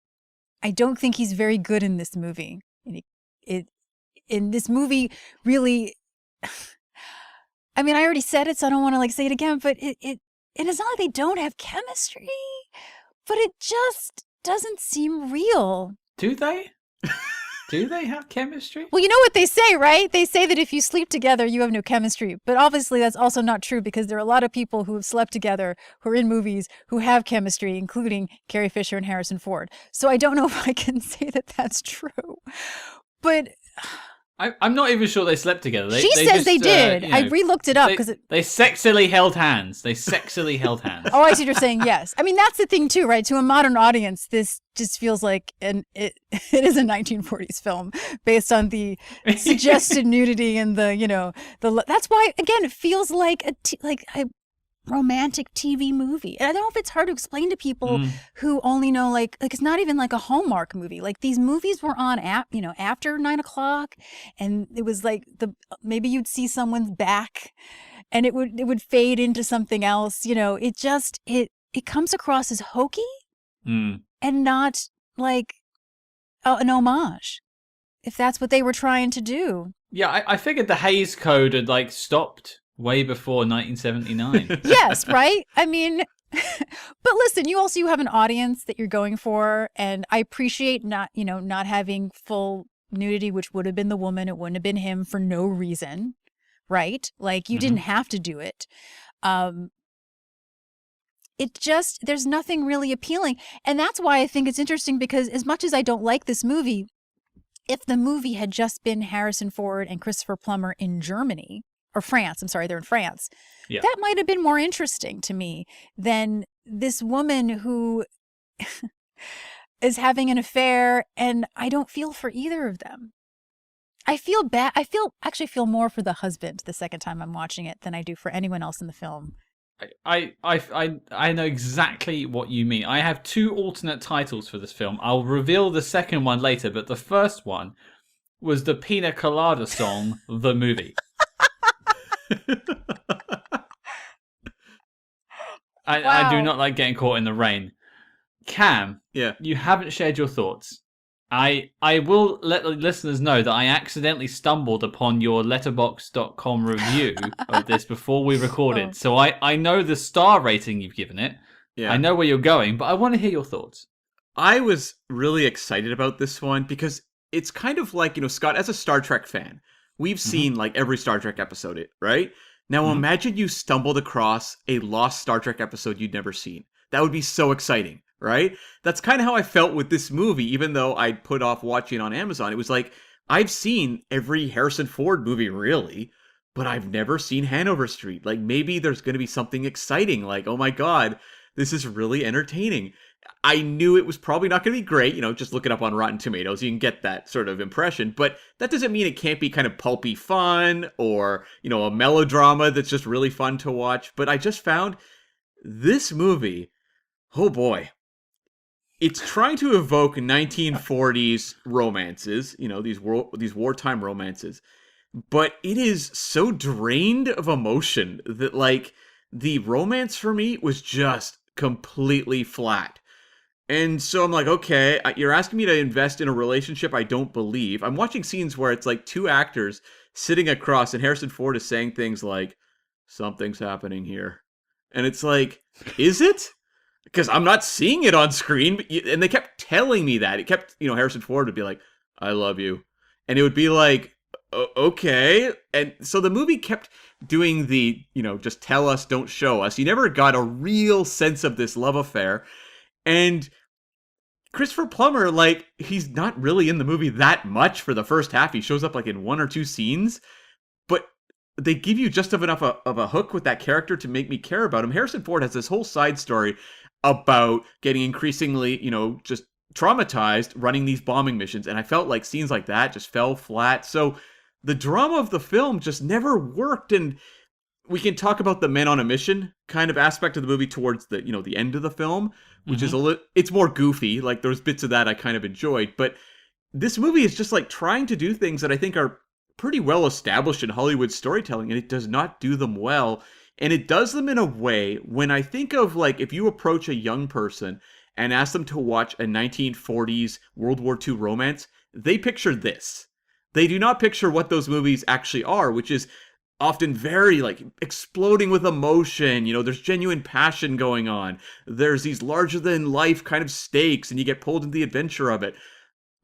don't think he's very good in this movie. In this movie, really... I mean, I already said it, so I don't want to say it again, but it's not like they don't have chemistry, but it just doesn't seem real. Do they? Do they have chemistry? Well, you know what they say, right? They say that if you sleep together, you have no chemistry. But obviously that's also not true because there are a lot of people who have slept together who are in movies who have chemistry, including Carrie Fisher and Harrison Ford. So I don't know if I can say that that's true. But... I'm not even sure they slept together. She says they did. I re-looked it up because they sexily held hands. They sexily held hands. Oh, I see what you're saying. Yes, I mean that's the thing too, right? To a modern audience, this just feels like it is a 1940s film based on the suggested nudity and the that's why again it feels like a romantic TV movie. And I don't know if it's hard to explain to people who only know like it's not even like a Hallmark movie. Like these movies were on after 9:00 and it was like maybe you'd see someone's back and it would fade into something else. It comes across as hokey and not like an homage, if that's what they were trying to do. Yeah, I figured the Hays Code had stopped way before 1979. Yes, right? I mean, but listen, you have an audience that you're going for, and I appreciate not having full nudity, which would have been the woman, it wouldn't have been him for no reason, right? Like you didn't have to do it. There's nothing really appealing. And that's why I think it's interesting because as much as I don't like this movie, if the movie had just been Harrison Ford and Christopher Plummer in Germany, or France, I'm sorry, they're in France. Yeah. That might have been more interesting to me than this woman who is having an affair, and I don't feel for either of them. I feel bad. I actually feel more for the husband the second time I'm watching it than I do for anyone else in the film. I know exactly what you mean. I have two alternate titles for this film. I'll reveal the second one later, but the first one was the Pina Colada song, The Movie. I do not like getting caught in the rain. Cam, you haven't shared your thoughts. I will let the listeners know that I accidentally stumbled upon your letterboxd.com review of this before we recorded. So I know the star rating you've given it. Yeah. I know where you're going, but I want to hear your thoughts. I was really excited about this one because it's kind of like, Scott, as a Star Trek fan, we've seen every Star Trek episode, right? Now imagine you stumbled across a lost Star Trek episode you'd never seen. That would be so exciting, right? That's kind of how I felt with this movie, even though I'd put off watching it on Amazon. It was like, I've seen every Harrison Ford movie, really, but I've never seen Hanover Street. Like, maybe there's going to be something exciting, like, oh my god, this is really entertaining. I knew it was probably not going to be great, just look it up on Rotten Tomatoes, you can get that sort of impression, but that doesn't mean it can't be kind of pulpy fun or, a melodrama that's just really fun to watch. But I just found this movie, oh boy, it's trying to evoke 1940s romances, these wartime romances, but it is so drained of emotion that the romance for me was just completely flat. And so I'm like, okay, you're asking me to invest in a relationship I don't believe. I'm watching scenes where it's like two actors sitting across and Harrison Ford is saying things like, something's happening here. And it's like, is it? Because I'm not seeing it on screen. And they kept telling me that. It kept, Harrison Ford would be like, I love you. And it would be like, okay. And so the movie kept doing the, just tell us, don't show us. You never got a real sense of this love affair. And Christopher Plummer, he's not really in the movie that much for the first half. He shows up in one or two scenes, but they give you just enough of a hook with that character to make me care about him. Harrison Ford has this whole side story about getting increasingly, just traumatized running these bombing missions. And I felt like scenes like that just fell flat. So the drama of the film just never worked. And we can talk about the men on a mission kind of aspect of the movie towards the, the end of the film, which is it's more goofy. Like, there's bits of that I kind of enjoyed, but this movie is just like trying to do things that I think are pretty well established in Hollywood storytelling, and it does not do them well. And it does them in a way, when I think of, like, if you approach a young person and ask them to watch a 1940s World War II romance, they picture this. They do not picture what those movies actually are, which is often very, like, exploding with emotion. There's genuine passion going on. There's these larger-than-life kind of stakes, and you get pulled into the adventure of it.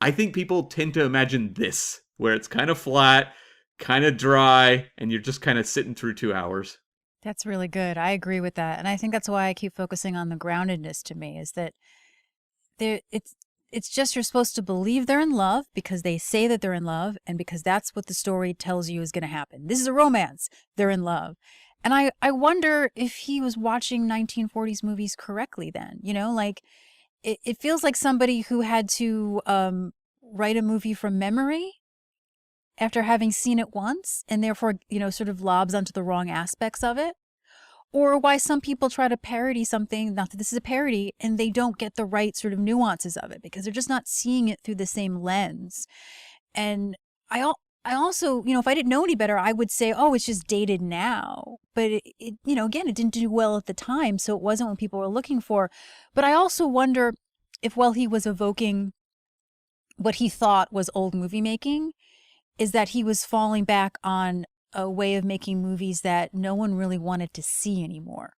I think people tend to imagine this, where it's kind of flat, kind of dry, and you're just kind of sitting through 2 hours. That's really good. I agree with that. And I think that's why I keep focusing on the groundedness to me, is that it's just you're supposed to believe they're in love because they say that they're in love, and because that's what the story tells you is going to happen. This is a romance. They're in love. And I wonder if he was watching 1940s movies correctly then. Like, it feels like somebody who had to write a movie from memory after having seen it once, and therefore, sort of lobs onto the wrong aspects of it. Or why some people try to parody something, not that this is a parody, and they don't get the right sort of nuances of it because they're just not seeing it through the same lens. And I also, if I didn't know any better, I would say, oh, it's just dated now. But again, it didn't do well at the time, so it wasn't what people were looking for. But I also wonder if, while he was evoking what he thought was old movie making, is that he was falling back on a way of making movies that no one really wanted to see anymore.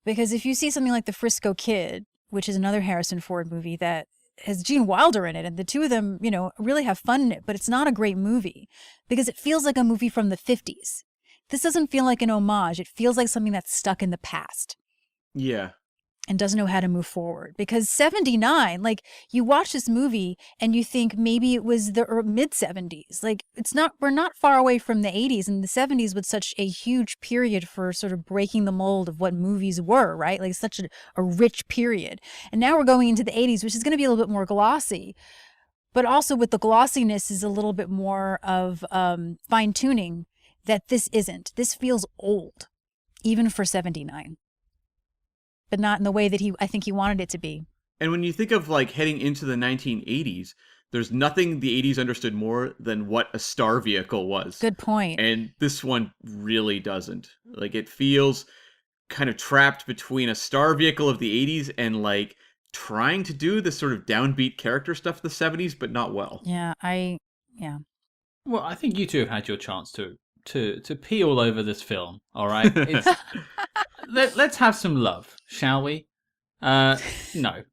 Because if you see something like The Frisco Kid, which is another Harrison Ford movie that has Gene Wilder in it, and the two of them, really have fun in it, but it's not a great movie because it feels like a movie from the 50s. This doesn't feel like an homage. It feels like something that's stuck in the past. Yeah. And doesn't know how to move forward. Because 79, like, you watch this movie and you think maybe it was the mid-70s. Like, we're not far away from the 80s, and the 70s was such a huge period for sort of breaking the mold of what movies were, right? Like, such a rich period. And now we're going into the 80s, which is going to be a little bit more glossy. But also with the glossiness is a little bit more of fine-tuning that this isn't. This feels old, even for 79. But not in the way that I think he wanted it to be. And when you think of, like, heading into the 1980s, there's nothing the 80s understood more than what a star vehicle was. Good point. And this one really doesn't. Like, it feels kind of trapped between a star vehicle of the 80s and, like, trying to do this sort of downbeat character stuff of the 70s, but not well. Yeah, Well, I think you two have had your chance to pee all over this film, all right? Let's have some love, shall we? No,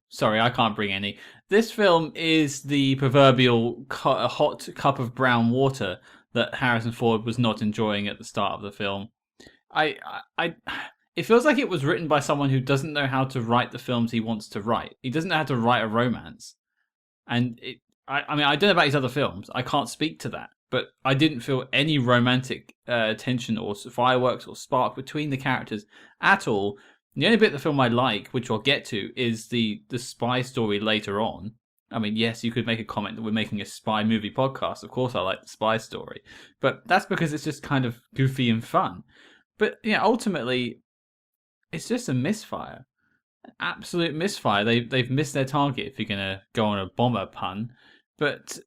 sorry, I can't bring any. This film is the proverbial hot cup of brown water that Harrison Ford was not enjoying at the start of the film. It feels like it was written by someone who doesn't know how to write the films he wants to write. He doesn't know how to write a romance. And I mean, I don't know about his other films. I can't speak to that. But I didn't feel any romantic tension or fireworks or spark between the characters at all. The only bit of the film I like, which I'll get to, is the spy story later on. I mean, yes, you could make a comment that we're making a spy movie podcast. Of course I like the spy story. But that's because it's just kind of goofy and fun. But yeah, ultimately, it's just a misfire. An absolute misfire. They've missed their target, if you're going to go on a bomber pun. But,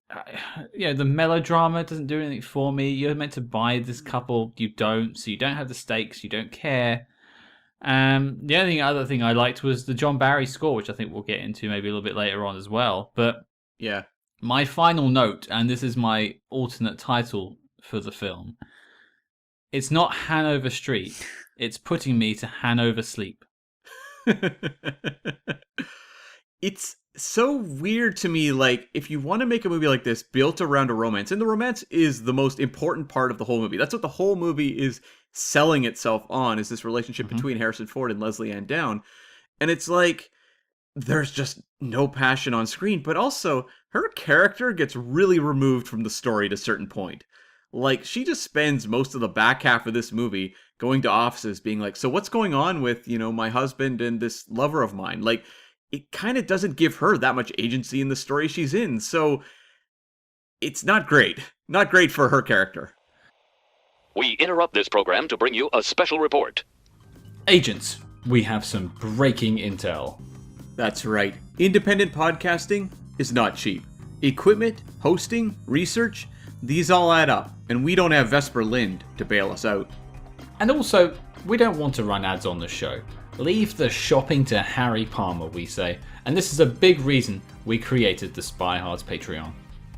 the melodrama doesn't do anything for me. You're meant to buy this couple. You don't. So you don't have the stakes. You don't care. The only other thing I liked was the John Barry score, which I think we'll get into maybe a little bit later on as well. But yeah, my final note, and this is my alternate title for the film, it's not Hanover Street. It's putting me to Hanover Sleep. It's so weird to me, like, if you want to make a movie like this built around a romance, and the romance is the most important part of the whole movie. That's what the whole movie is selling itself on, is this relationship between Harrison Ford and Lesley-Anne Down. And it's like, there's just no passion on screen, but also her character gets really removed from the story at a certain point. Like, she just spends most of the back half of this movie going to offices being like, so what's going on with, my husband and this lover of mine? Like, it kind of doesn't give her that much agency in the story she's in. So it's not great. Not great for her character. We interrupt this program to bring you a special report. Agents, we have some breaking intel. That's right. Independent podcasting is not cheap. Equipment, hosting, research, these all add up, and we don't have Vesper Lind to bail us out. And also, we don't want to run ads on the show. Leave the shopping to Harry Palmer, we say. And this is a big reason we created the Spy Hards Patreon.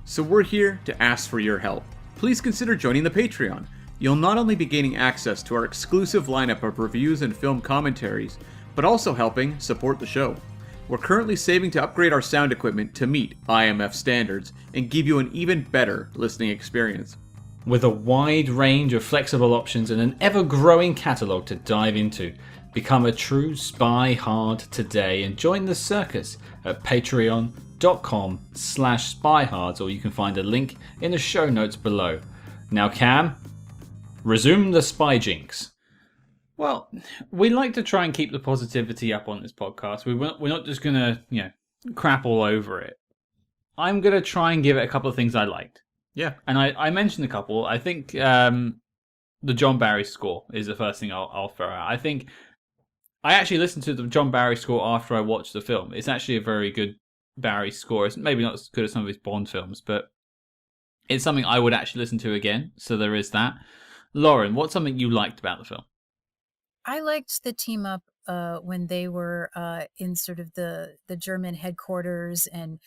So we're here to ask for your help. Please consider joining the Patreon. You'll not only be gaining access to our exclusive lineup of reviews and film commentaries, but also helping support the show. We're currently saving to upgrade our sound equipment to meet IMF standards and give you an even better listening experience. With a wide range of flexible options and an ever-growing catalogue to dive into, become a true Spy Hard today and join the circus at patreon.com/spyhards, or you can find a link in the show notes below. Now, Cam, resume the spy jinx. Well, we like to try and keep the positivity up on this podcast. We're not just going to, crap all over it. I'm going to try and give it a couple of things I liked. Yeah. And I mentioned a couple. I think the John Barry score is the first thing I'll throw out. I think I actually listened to the John Barry score after I watched the film. It's actually a very good Barry score. It's maybe not as good as some of his Bond films, but it's something I would actually listen to again. So there is that. Lauren, what's something you liked about the film? I liked the team up when they were in sort of the German headquarters, and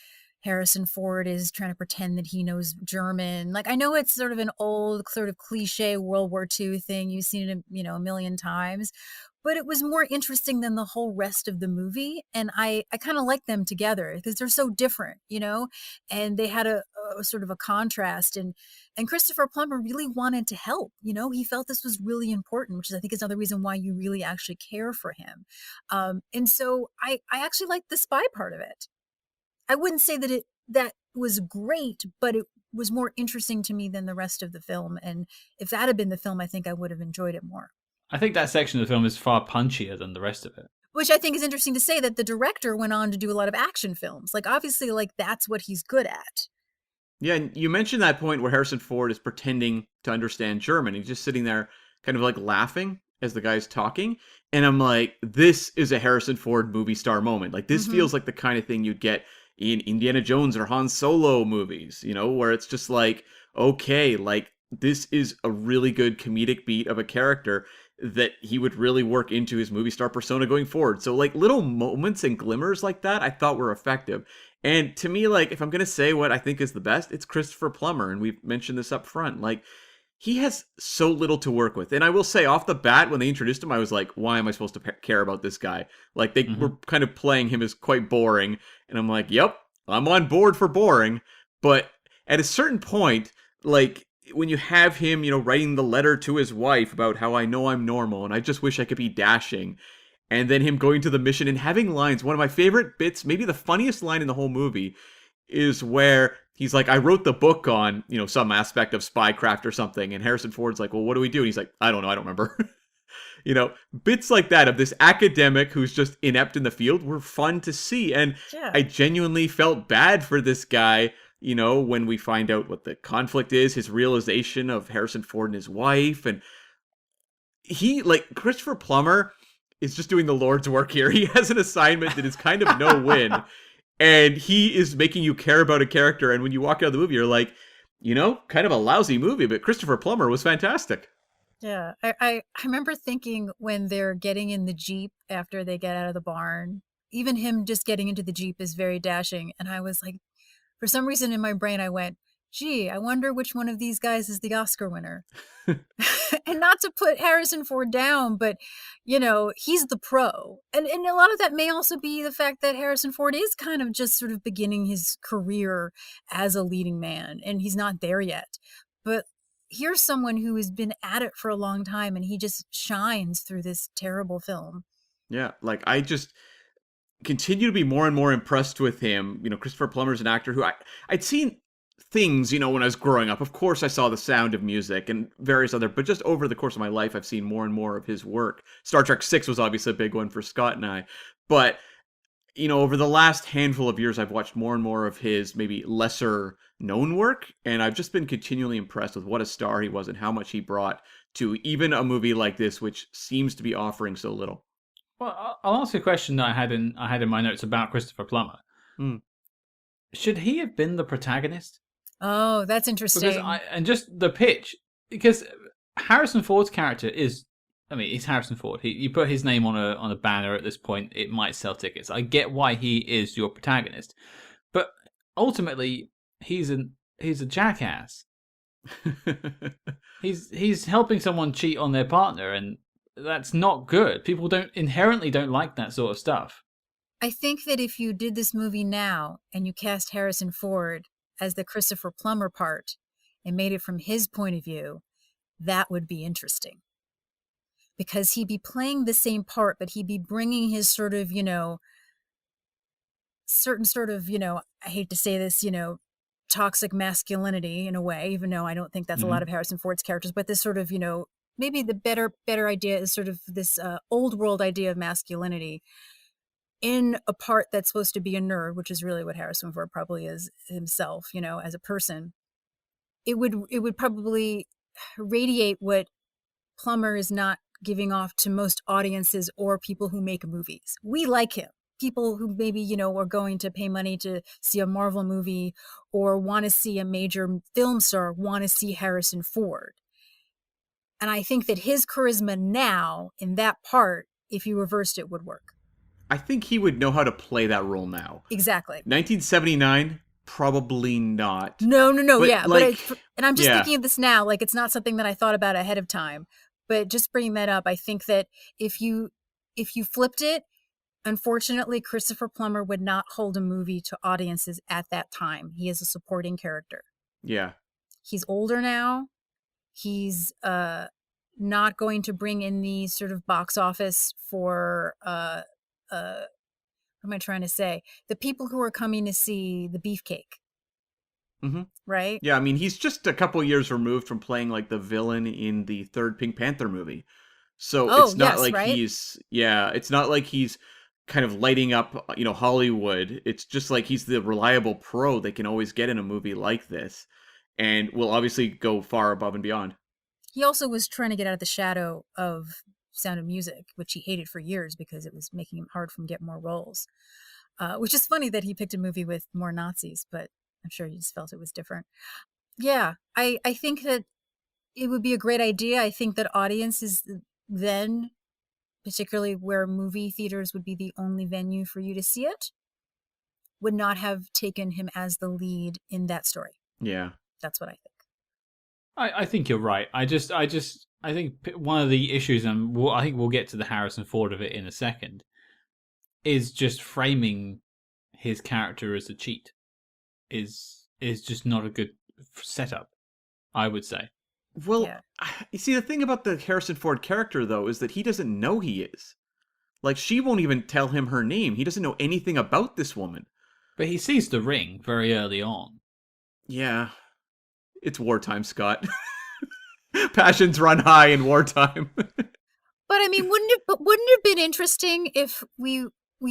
Harrison Ford is trying to pretend that he knows German. Like, I know it's sort of an old sort of cliche World War II thing. You've seen it, a million times, but it was more interesting than the whole rest of the movie. And I kind of like them together because they're so different, and they had a sort of a contrast. And Christopher Plummer really wanted to help, he felt this was really important, which is, I think, is another reason why you really actually care for him. And so I actually liked the spy part of it. I wouldn't say that was great, but it was more interesting to me than the rest of the film. And if that had been the film, I think I would have enjoyed it more. I think that section of the film is far punchier than the rest of it. Which I think is interesting to say, that the director went on to do a lot of action films. Like, obviously, that's what he's good at. Yeah, and you mentioned that point where Harrison Ford is pretending to understand German. He's just sitting there kind of laughing as the guy's talking. And I'm like, this is a Harrison Ford movie star moment. Like, this feels like the kind of thing you'd get in Indiana Jones or Han Solo movies, where it's just okay, this is a really good comedic beat of a character that he would really work into his movie star persona going forward. So little moments and glimmers like that I thought were effective. And to me, if I'm going to say what I think is the best, it's Christopher Plummer. And we've mentioned this up front. He has so little to work with. And I will say off the bat, when they introduced him, I was like, why am I supposed to care about this guy? They were kind of playing him as quite boring. And I'm like, yep, I'm on board for boring. But at a certain point, when you have him, writing the letter to his wife about how I know I'm normal and I just wish I could be dashing. And then him going to the mission and having lines. One of my favorite bits, maybe the funniest line in the whole movie, is where he's like, I wrote the book on, some aspect of spycraft or something. And Harrison Ford's like, well, what do we do? And he's like, I don't know. I don't remember. Bits like that of this academic who's just inept in the field were fun to see. And Yeah. I genuinely felt bad for this guy, when we find out what the conflict is, his realization of Harrison Ford and his wife. And he, Christopher Plummer is just doing the Lord's work here. He has an assignment that is kind of no win. And he is making you care about a character. And when you walk out of the movie, you're like, kind of a lousy movie, but Christopher Plummer was fantastic. Yeah. I remember thinking when they're getting in the Jeep after they get out of the barn, even him just getting into the Jeep is very dashing. And I was like, for some reason in my brain, I went, gee, I wonder which one of these guys is the Oscar winner. And not to put Harrison Ford down, but, he's the pro. And a lot of that may also be the fact that Harrison Ford is kind of just sort of beginning his career as a leading man, and he's not there yet. But here's someone who has been at it for a long time, and he just shines through this terrible film. Yeah, I just continue to be more and more impressed with him. Christopher Plummer's an actor who I'd seen things, when I was growing up. Of course, I saw The Sound of Music and various other, but just over the course of my life, I've seen more and more of his work. Star Trek VI was obviously a big one for Scott and I. But over the last handful of years, I've watched more and more of his maybe lesser known work, and I've just been continually impressed with what a star he was and how much he brought to even a movie like this, which seems to be offering so little. Well, I'll ask you a question that I had in my notes about Christopher Plummer. Hmm. Should he have been the protagonist? Oh, that's interesting. And just the pitch, because Harrison Ford's character is, I mean, he's Harrison Ford. You put his name on a banner at this point, it might sell tickets. I get why he is your protagonist, but ultimately, he's a jackass. He's helping someone cheat on their partner, and that's not good. People inherently don't like that sort of stuff. I think that if you did this movie now and you cast Harrison Ford as the Christopher Plummer part and made it from his point of view, that would be interesting. Because he'd be playing the same part, but he'd be bringing his sort of, certain sort of, I hate to say this, toxic masculinity in a way, even though I don't think that's a lot of Harrison Ford's characters, but this sort of, maybe the better idea is sort of this old world idea of masculinity in a part that's supposed to be a nerd, which is really what Harrison Ford probably is himself, as a person. It would probably radiate what Plummer is not giving off to most audiences or people who make movies. We like him. People who maybe, are going to pay money to see a Marvel movie or want to see a major film star want to see Harrison Ford. And I think that his charisma now in that part, if you reversed it, would work. I think he would know how to play that role now. Exactly. 1979, probably not. No, But, yeah. And I'm just yeah. thinking of this now, like it's not something that I thought about ahead of time. But just bringing that up, I think that if you flipped it, unfortunately, Christopher Plummer would not hold a movie to audiences at that time. He is a supporting character. Yeah. He's older now. He's not going to bring in the sort of box office for what am I trying to say? The people who are coming to see the Beefcake. Mm-hmm. Right? Yeah, I mean, he's just a couple years removed from playing like the villain in the third Pink Panther movie. So it's not like right? it's not like he's kind of lighting up, Hollywood. It's just like he's the reliable pro they can always get in a movie like this, and will obviously go far above and beyond. He also was trying to get out of the shadow of Sound of Music, which he hated for years because it was making him hard for him to get more roles. Which is funny that he picked a movie with more Nazis, but I'm sure he just felt it was different. Yeah, I think that it would be a great idea. I think that audiences then, particularly where movie theaters would be the only venue for you to see it, would not have taken him as the lead in that story. Yeah. That's what I think. I think you're right. I think one of the issues, and I think we'll get to the Harrison Ford of it in a second, is just framing his character as a cheat is just not a good setup, I would say. Well, Yeah. You see, the thing about the Harrison Ford character, though, is that he doesn't know he is. Like, she won't even tell him her name. He doesn't know anything about this woman. But he sees the ring very early on. Yeah. It's wartime, Scott. Passions run high in wartime. But I mean, wouldn't it have been interesting if we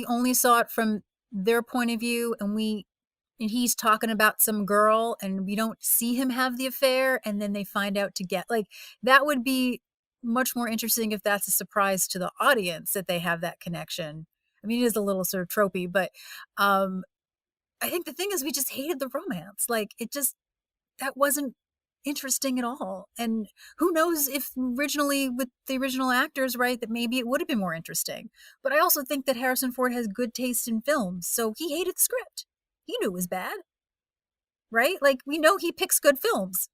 only saw it from their point of view and he's talking about some girl and we don't see him have the affair and then they find out that would be much more interesting if that's a surprise to the audience that they have that connection. I mean, it is a little sort of tropey, but I think the thing is we just hated the romance. Like that wasn't interesting at all. And who knows if originally with the original actors, right, that maybe it would have been more interesting. But I also think that Harrison Ford has good taste in films, so he hated the script. He knew it was bad, right? Like, we know he picks good films.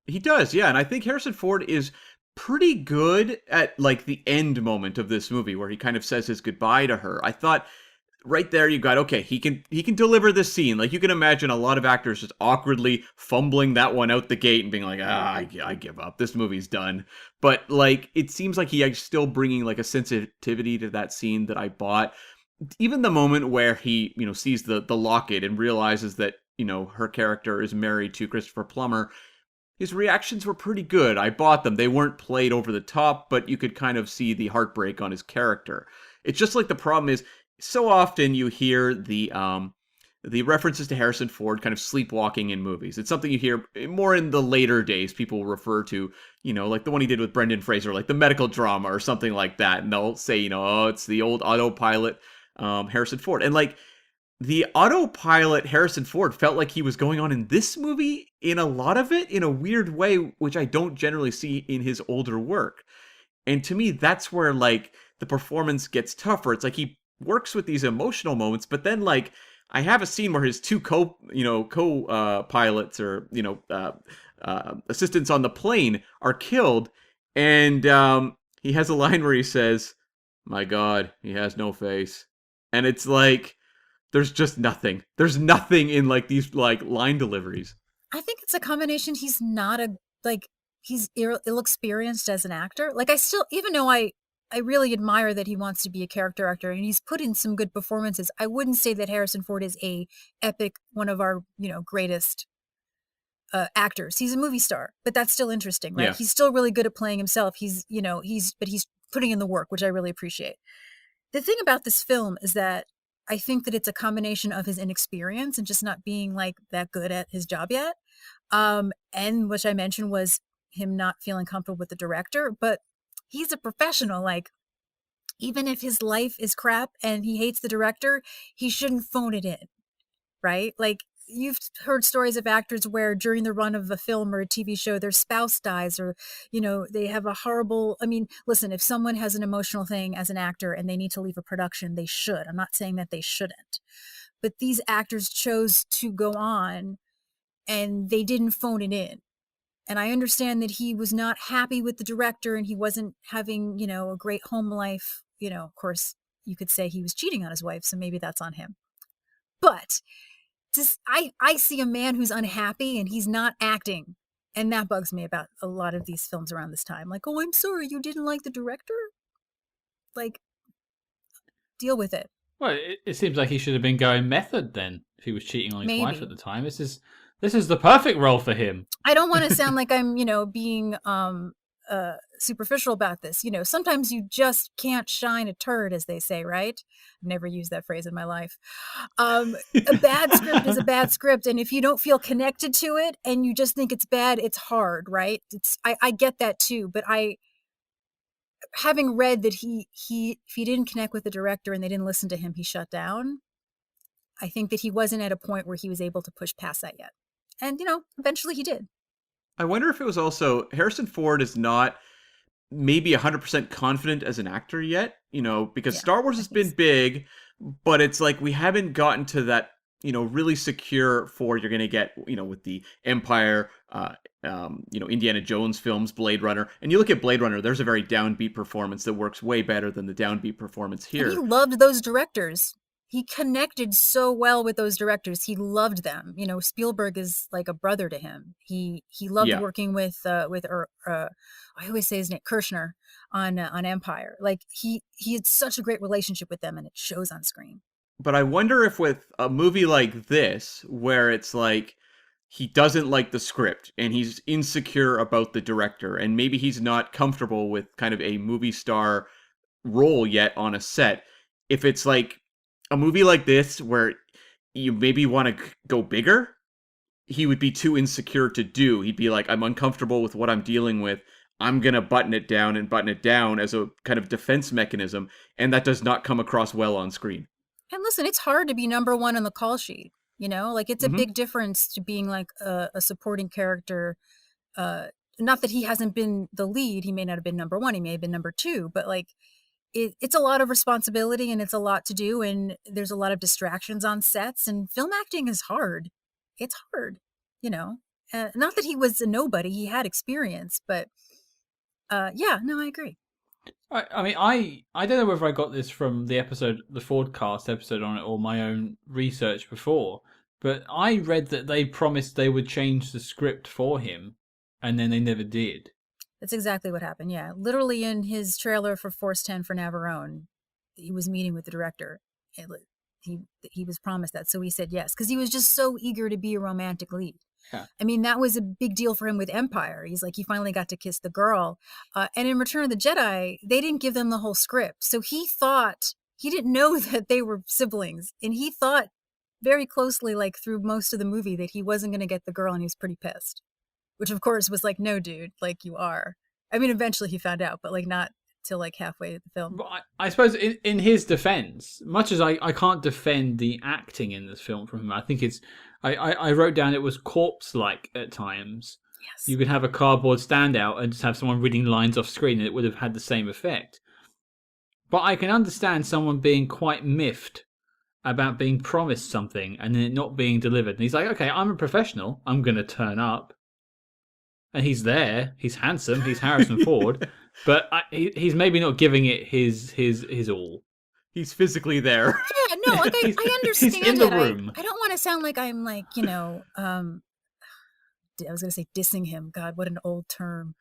He does, yeah. And I think Harrison Ford is pretty good at, like, the end moment of this movie where he kind of says his goodbye to her. I thought right there you got, okay, he can deliver this scene. Like, you can imagine a lot of actors just awkwardly fumbling that one out the gate and being like, I give up. This movie's done. But, like, it seems like he's still bringing, like, a sensitivity to that scene that I bought. Even the moment where he, sees the locket and realizes that, her character is married to Christopher Plummer, his reactions were pretty good. I bought them. They weren't played over the top, but you could kind of see the heartbreak on his character. It's just like the problem is, so often you hear the references to Harrison Ford kind of sleepwalking in movies. It's something you hear more in the later days. People refer to, like the one he did with Brendan Fraser, like the medical drama or something like that. And they'll say, oh, it's the old autopilot Harrison Ford. And like the autopilot Harrison Ford felt like he was going on in this movie in a lot of it in a weird way, which I don't generally see in his older work. And to me, that's where like the performance gets tougher. It's like he works with these emotional moments, but then like I have a scene where his two pilots or assistants on the plane are killed, and he has a line where he says, "My God, he has no face," and it's like there's just nothing. There's nothing in like these like line deliveries. I think it's a combination. He's not he's ill-experienced as an actor. Like I still, even though I really admire that he wants to be a character actor and he's put in some good performances, I wouldn't say that Harrison Ford is a epic, one of our, greatest actors. He's a movie star, but that's still interesting, right? Yeah. He's still really good at playing himself. He's putting in the work, which I really appreciate. The thing about this film is that I think that it's a combination of his inexperience and just not being like that good at his job yet. And which I mentioned was him not feeling comfortable with the director, but he's a professional. Like, even if his life is crap and he hates the director, he shouldn't phone it in, right? Like, you've heard stories of actors where during the run of a film or a TV show, their spouse dies or, they have a horrible, listen, if someone has an emotional thing as an actor and they need to leave a production, they should. I'm not saying that they shouldn't. But these actors chose to go on and they didn't phone it in. And I understand that he was not happy with the director and he wasn't having, a great home life. Of course, you could say he was cheating on his wife, so maybe that's on him. But I see a man who's unhappy and he's not acting. And that bugs me about a lot of these films around this time. Like, oh, I'm sorry, you didn't like the director? Like, deal with it. Well, it seems like he should have been going method then, if he was cheating on his wife at the time. This is the perfect role for him. I don't want to sound like I'm, being superficial about this. Sometimes you just can't shine a turd, as they say, right? I've never used that phrase in my life. A bad script is a bad script. And if you don't feel connected to it and you just think it's bad, it's hard, right? I get that too. But having read that if he didn't connect with the director and they didn't listen to him, he shut down. I think that he wasn't at a point where he was able to push past that yet. And, eventually he did. I wonder if it was also Harrison Ford is not maybe 100% confident as an actor yet, because Star Wars has been big, but it's like we haven't gotten to that, really secure Ford you're going to get, with the Empire, Indiana Jones films, Blade Runner. And you look at Blade Runner, there's a very downbeat performance that works way better than the downbeat performance here. And he loved those directors. He connected so well with those directors. He loved them. Spielberg is like a brother to him. He loved working with I always say his name, Kirshner on Empire. Like he had such a great relationship with them, and it shows on screen. But I wonder if with a movie like this, where it's like he doesn't like the script and he's insecure about the director, and maybe he's not comfortable with kind of a movie star role yet on a set, if it's like a movie like this where you maybe want to go bigger, he would be too insecure to do. He'd be like, I'm uncomfortable with what I'm dealing with. I'm going to button it down as a kind of defense mechanism. And that does not come across well on screen. And listen, it's hard to be number one on the call sheet. Like it's a big difference to being like a supporting character. Not that he hasn't been the lead. He may not have been number one. He may have been number two, but like, it's a lot of responsibility and it's a lot to do, and there's a lot of distractions on sets, and film acting is hard. It's hard, not that he was a nobody, he had experience, but I agree. I don't know whether I got this from the Fordcast episode on it, or my own research before, but I read that they promised they would change the script for him, and then they never did. That's exactly what happened. Yeah. Literally in his trailer for Force 10 for Navarone, he was meeting with the director. He was promised that. So he said yes, because he was just so eager to be a romantic lead. Yeah. That was a big deal for him with Empire. He's like, he finally got to kiss the girl. And in Return of the Jedi, they didn't give them the whole script. So he thought he didn't know that they were siblings. And he thought very closely, like through most of the movie, that he wasn't going to get the girl, and he was pretty pissed. Which, of course, was like, no, dude, like, you are. I mean, eventually he found out, but like not till like halfway through the film. But I suppose in his defense, much as I can't defend the acting in this film from him, I think it's, I wrote down it was corpse-like at times. Yes. You could have a cardboard standout and just have someone reading lines off screen and it would have had the same effect. But I can understand someone being quite miffed about being promised something and then it not being delivered. And he's like, okay, I'm a professional. I'm going to turn up. And he's there. He's handsome. He's Harrison Ford. But he's maybe not giving it his all. He's physically there. Yeah, no, like I understand he's in the it. room. I don't want to sound like I'm like, you know, I was going to say dissing him. God, what an old term.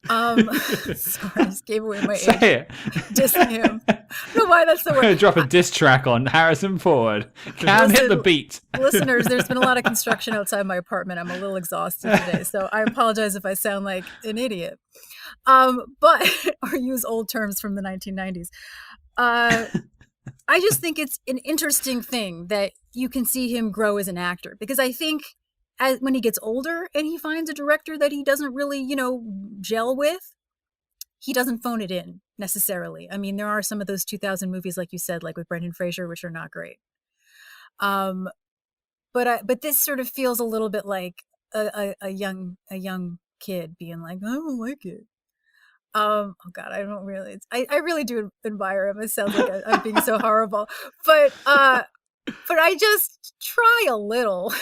Sorry, I just gave away my age. Say it. Dissing him. I don't know why that's the I'm word. going to drop a diss track on Harrison Ford. Cam, hit the beat. Listeners, there's been a lot of construction outside my apartment. I'm a little exhausted today, so I apologize if I sound like an idiot. But or use old terms from the 1990s. I just think it's an interesting thing that you can see him grow as an actor, because I think when he gets older and he finds a director that he doesn't really, you know, gel with, he doesn't phone it in necessarily. I mean, there are some of those 2000 movies, like you said, like with Brendan Fraser, which are not great. But this sort of feels a little bit like a young kid being like, I don't like it. Oh God, I don't really. I really do admire him. It sounds like I'm being so horrible, but I just try a little.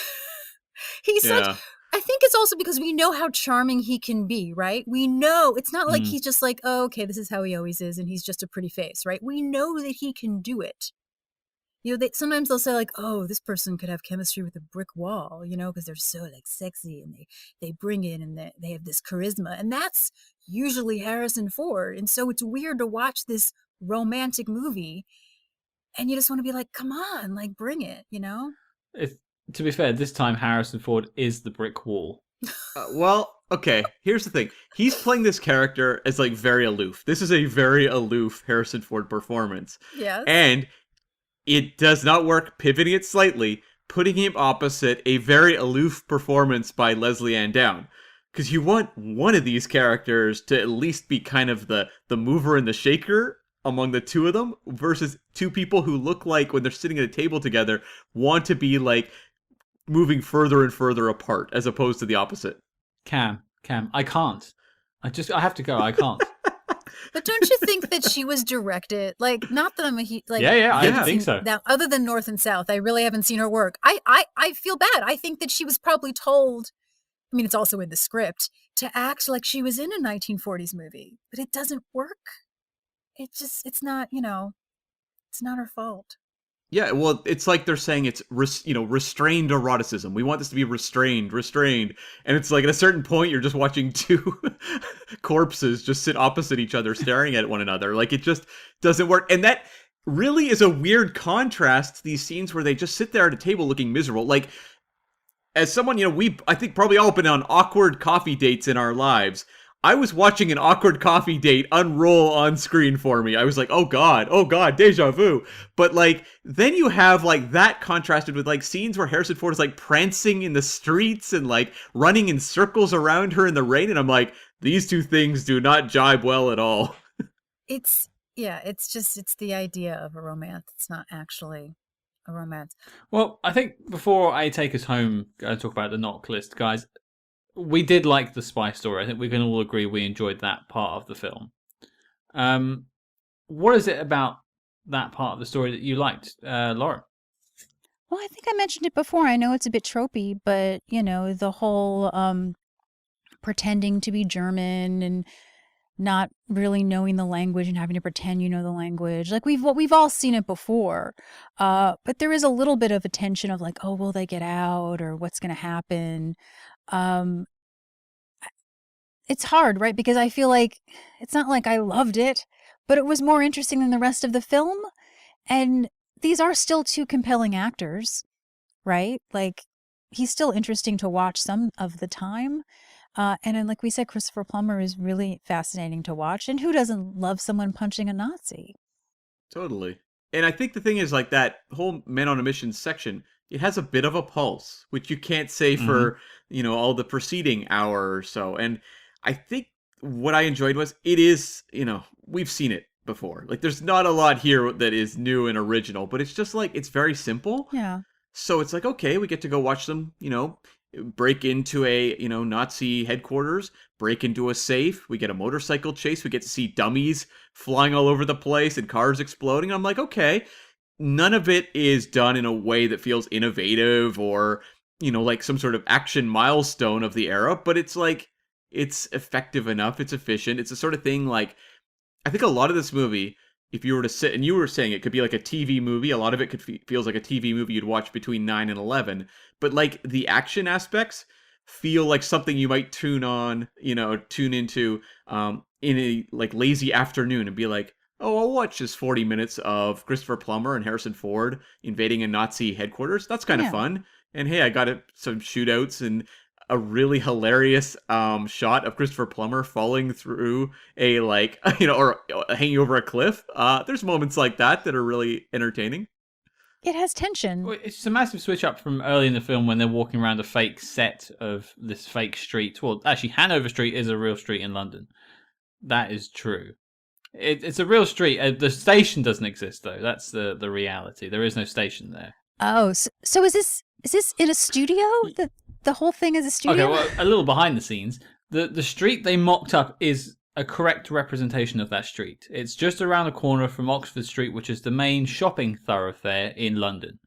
He's such. I think it's also because we know how charming he can be, right? We know it's not like he's just like, oh, okay, this is how he always is, and he's just a pretty face, right? We know that he can do it. You know, sometimes they'll say like, oh, this person could have chemistry with a brick wall, you know, because they're so like sexy and they bring in and they have this charisma, and that's usually Harrison Ford. And so it's weird to watch this romantic movie, and you just want to be like, come on, like bring it, you know. To be fair, this time Harrison Ford is the brick wall. Well, okay, here's the thing. He's playing this character as like very aloof. This is a very aloof Harrison Ford performance. Yes. And it does not work pivoting it slightly, putting him opposite a very aloof performance by Lesley-Anne Down. Because you want one of these characters to at least be kind of the mover and the shaker among the two of them, versus two people who look like, when they're sitting at a table together, want to be like moving further and further apart, as opposed to the opposite. Cam, I can't. I have to go. I can't. But don't you think that she was directed, like, not that I'm a like, yeah, I think so. That other than North and South, I really haven't seen her work. I feel bad. I think that she was probably told, I mean, it's also in the script, to act like she was in a 1940s movie, but it doesn't work. It's not, you know, it's not her fault. Yeah, well, it's like they're saying it's, restrained eroticism. We want this to be restrained. And it's like at a certain point, you're just watching two corpses just sit opposite each other, staring at one another. Like, it just doesn't work. And that really is a weird contrast to these scenes where they just sit there at a table looking miserable. Like, as someone, I think probably all been on awkward coffee dates in our lives. I was watching an awkward coffee date unroll on screen for me. I was like, oh god, deja vu. But like, then you have like that contrasted with like scenes where Harrison Ford is like prancing in the streets and like running in circles around her in the rain. And I'm like, these two things do not jibe well at all. It's the idea of a romance. It's not actually a romance. Well, I think before I take us home and talk about the knock list, guys, we did like the spy story. I think we can all agree we enjoyed that part of the film. What is it about that part of the story that you liked, Lauren? Well, I think I mentioned it before. I know it's a bit tropey, but, you know, the whole pretending to be German and not really knowing the language and having to pretend you know the language. Like, we've all seen it before. But there is a little bit of a tension of like, oh, will they get out, or what's going to happen? It's hard, right? Because I feel like it's not like I loved it, but it was more interesting than the rest of the film. And these are still two compelling actors, right? Like, he's still interesting to watch some of the time. And then, like we said, Christopher Plummer is really fascinating to watch. And who doesn't love someone punching a Nazi? Totally. And I think the thing is, like, that whole Men on a Mission section, it has a bit of a pulse, which you can't say for, all the preceding hour or so. And I think what I enjoyed was, it is, we've seen it before. Like, there's not a lot here that is new and original, but it's just like, it's very simple. Yeah. So it's like, okay, we get to go watch them, break into a, Nazi headquarters, break into a safe. We get a motorcycle chase. We get to see dummies flying all over the place and cars exploding. I'm like, okay, none of it is done in a way that feels innovative or, like some sort of action milestone of the era, but it's like, it's effective enough. It's efficient. It's the sort of thing, like, I think a lot of this movie, if you were to sit, and you were saying it could be like a TV movie, a lot of it feels like a TV movie you'd watch between 9 and 11, but like the action aspects feel like something you might tune into in a like lazy afternoon and be like, oh, I'll watch this 40 minutes of Christopher Plummer and Harrison Ford invading a Nazi headquarters. That's kind of fun. And hey, I got some shootouts and a really hilarious shot of Christopher Plummer falling through a or hanging over a cliff. There's moments like that are really entertaining. It has tension. Well, it's just a massive switch up from early in the film when they're walking around a fake set of this fake street. Well, actually, Hanover Street is a real street in London. That is true. It's a real street. The station doesn't exist, though. That's the reality. There is no station there. Oh, so is this in a studio? The whole thing is a studio? Okay, well, a little behind the scenes. The street they mocked up is a correct representation of that street. It's just around the corner from Oxford Street, which is the main shopping thoroughfare in London.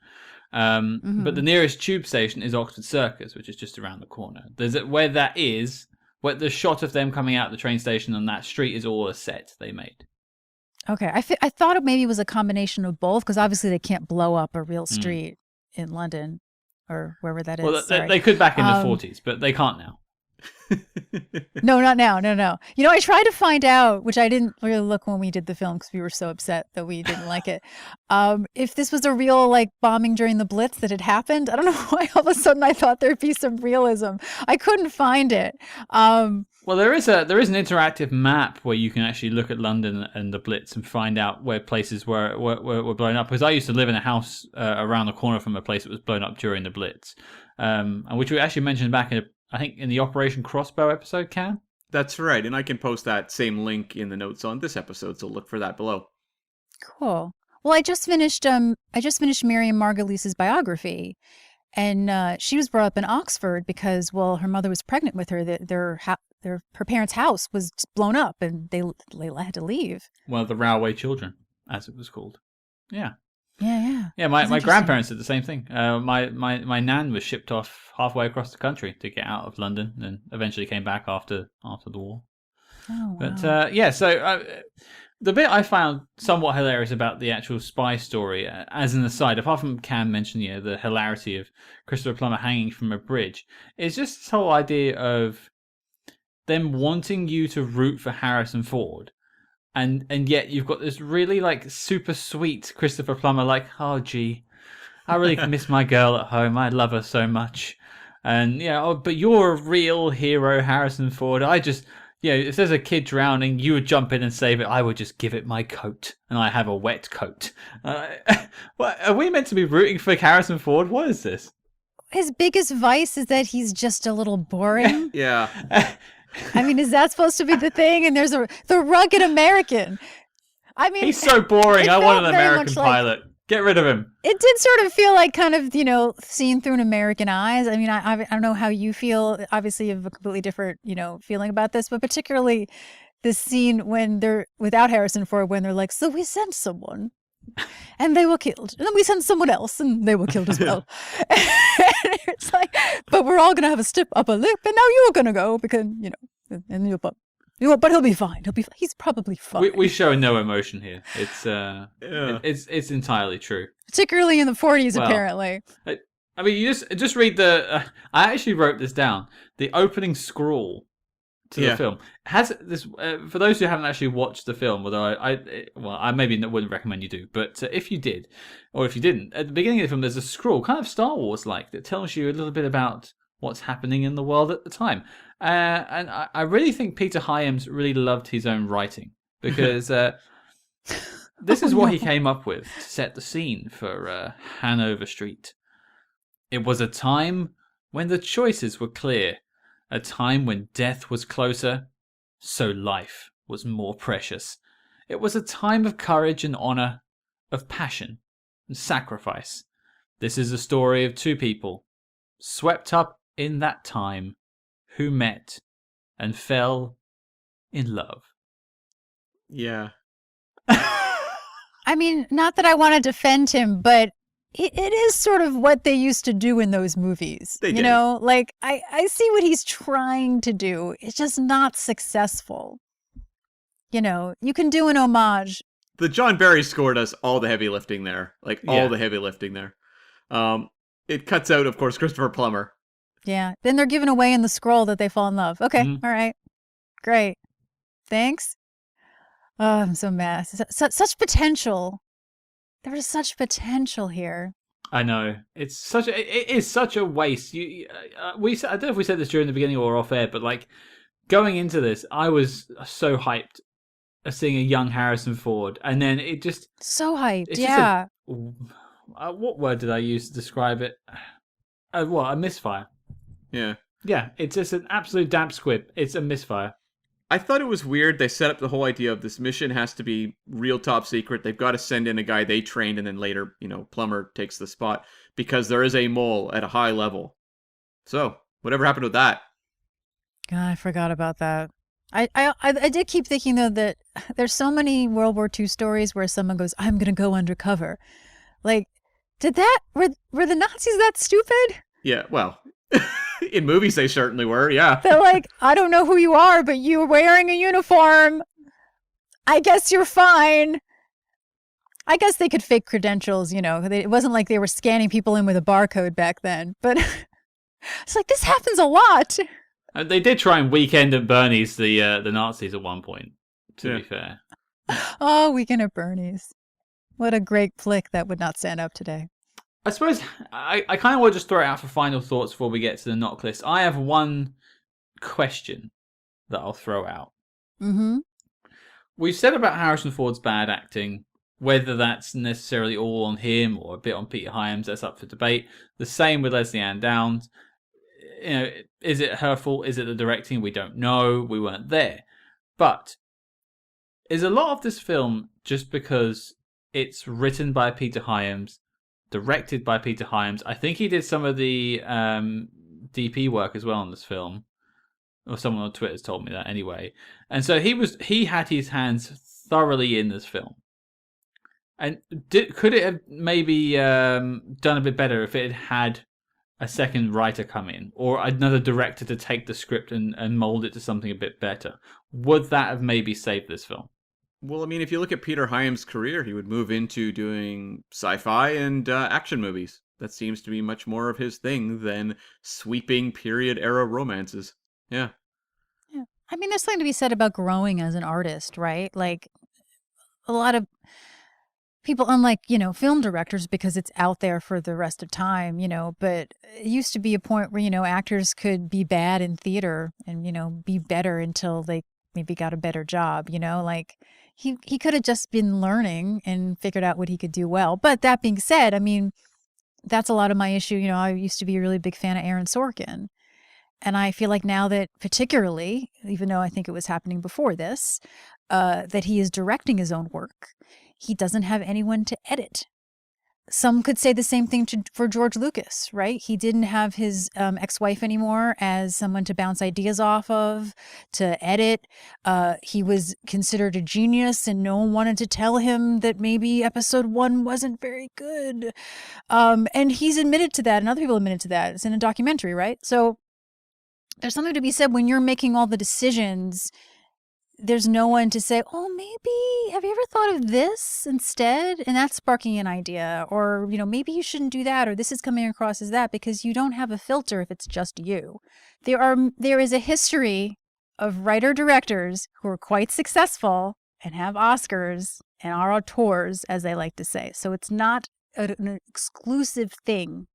But the nearest tube station is Oxford Circus, which is just around the corner. Where the shot of them coming out of the train station on that street is all a set they made. Okay, I thought it maybe was a combination of both, because obviously they can't blow up a real street in London or wherever that is. Well, they could back in the 40s, but they can't now. No, not now. No. I tried to find out, which I didn't really look when we did the film because we were so upset that we didn't like it. If this was a real bombing during the Blitz that had happened. I don't know why all of a sudden I thought there'd be some realism. I couldn't find it. Well, there is an interactive map where you can actually look at London and the Blitz and find out where places were blown up. Because I used to live in a house around the corner from a place that was blown up during the Blitz, and which we actually mentioned back in the Operation Crossbow episode, Cam? That's right, and I can post that same link in the notes on this episode, so look for that below. Cool. Well, I just finished Miriam Margolyes's biography, and she was brought up in Oxford because, well, her mother was pregnant with her. Her parents' house was blown up, and they had to leave. One of the Railway Children, as it was called. Yeah. Yeah. My grandparents did the same thing. My nan was shipped off halfway across the country to get out of London, and eventually came back after the war. Oh, wow. But so the bit I found somewhat hilarious about the actual spy story, as an aside, apart from Cam mentioning the hilarity of Christopher Plummer hanging from a bridge, is just this whole idea of them wanting you to root for Harrison Ford. And yet you've got this really super sweet Christopher Plummer, oh gee, I really miss my girl at home. I love her so much. And but you're a real hero, Harrison Ford. I just, if there's a kid drowning, you would jump in and save it. I would just give it my coat, and I have a wet coat. What, are we meant to be rooting for Harrison Ford? What is this? His biggest vice is that he's just a little boring. Yeah. I mean, is that supposed to be the thing? And there's the rugged American. I mean, he's so boring. I want an American pilot. Get rid of him. It did sort of feel like kind of, seen through an American eyes. I mean, I don't know how you feel. Obviously, you have a completely different, feeling about this, but particularly this scene when they're without Harrison Ford, when they're like, so we sent someone and they were killed. And then we sent someone else and they were killed as well. And it's like, but we're all going to have a stiff upper lip, and now you're going to go because, and you're, but he'll be fine. He's probably fine. We show no emotion here. It's it's entirely true. Particularly in the 40s, apparently. I mean, you just read the. I actually wrote this down. The opening scroll to the film has this. For those who haven't actually watched the film, although I maybe wouldn't recommend you do, but if you did, or if you didn't, at the beginning of the film, there's a scroll, kind of Star Wars like, that tells you a little bit about what's happening in the world at the time. And I really think Peter Hyams really loved his own writing, because This is what he came up with to set the scene for Hanover Street. It was a time when the choices were clear, a time when death was closer, so life was more precious. It was a time of courage and honor, of passion and sacrifice. This is a story of two people, swept up in that time, who met and fell in love. Yeah. I mean, not that I want to defend him, but it is sort of what they used to do in those movies. They you did. know, like I see what he's trying to do. It's just not successful. You know, you can do an homage. The John Barry score does all the heavy lifting there. Like, all Yeah. the heavy lifting there. It cuts out, of course, Christopher Plummer. Yeah. Then they're giving away in the scroll that they fall in love. Okay. Mhm. All right. Great. Thanks. Oh, I'm so mad. Such potential. There was such potential here. I know it is such a waste. I don't know if we said this during the beginning or off air, but like going into this, I was so hyped seeing a young Harrison Ford, and then it just So hyped. it's Yeah. just what word did I use to describe it? A misfire. Yeah. Yeah, it's just an absolute damp squib. It's a misfire. I thought it was weird. They set up the whole idea of this mission has to be real top secret. They've got to send in a guy they trained, and then later, Plummer takes the spot because there is a mole at a high level. So, whatever happened with that? God, I forgot about that. I did keep thinking though that there's so many World War II stories where someone goes, "I'm gonna go undercover." Like, were the Nazis that stupid? Yeah, well, in movies they certainly were, yeah. They're like, "I don't know who you are, but you're wearing a uniform. I guess you're fine." I guess they could fake credentials, It wasn't like they were scanning people in with a barcode back then. But it's like, this happens a lot. They did try and Weekend at Bernie's the Nazis at one point. To be fair. Oh, Weekend at Bernie's. What a great flick that would not stand up today. I suppose I kind of want to just throw it out for final thoughts before we get to the knock list. I have one question that I'll throw out. Mm-hmm. We've said about Harrison Ford's bad acting, whether that's necessarily all on him or a bit on Peter Hyams, that's up for debate. The same with Lesley-Anne Downs. Is it her fault? Is it the directing? We don't know. We weren't there. But is a lot of this film just because it's written by Peter Hyams, directed by Peter Hyams? I think he did some of the DP work as well on this film, or someone on Twitter has told me that anyway. And so he had his hands thoroughly in this film. And could it have maybe done a bit better if it had a second writer come in, or another director to take the script and mold it to something a bit better? Would that have maybe saved this film? Well, I mean, if you look at Peter Hyams' career, he would move into doing sci-fi and action movies. That seems to be much more of his thing than sweeping period-era romances. Yeah. Yeah. I mean, there's something to be said about growing as an artist, right? Like, a lot of people, unlike, film directors, because it's out there for the rest of time, but it used to be a point where, actors could be bad in theater and, be better until they maybe got a better job, like he could have just been learning and figured out what he could do well. But that being said, I mean, that's a lot of my issue. I used to be a really big fan of Aaron Sorkin. And I feel like now that particularly, even though I think it was happening before this, that he is directing his own work, he doesn't have anyone to edit. Some could say the same thing for George Lucas, right? He didn't have his ex-wife anymore as someone to bounce ideas off of, to edit. He was considered a genius and no one wanted to tell him that maybe episode 1 wasn't very good. And he's admitted to that and other people admitted to that. It's in a documentary, right? So there's something to be said when you're making all the decisions. There's no one to say, "Oh, maybe, have you ever thought of this instead?" And that's sparking an idea. Or, maybe you shouldn't do that, or this is coming across as that, because you don't have a filter if it's just you. There is a history of writer-directors who are quite successful and have Oscars and are auteurs, as they like to say. So it's not an exclusive thing,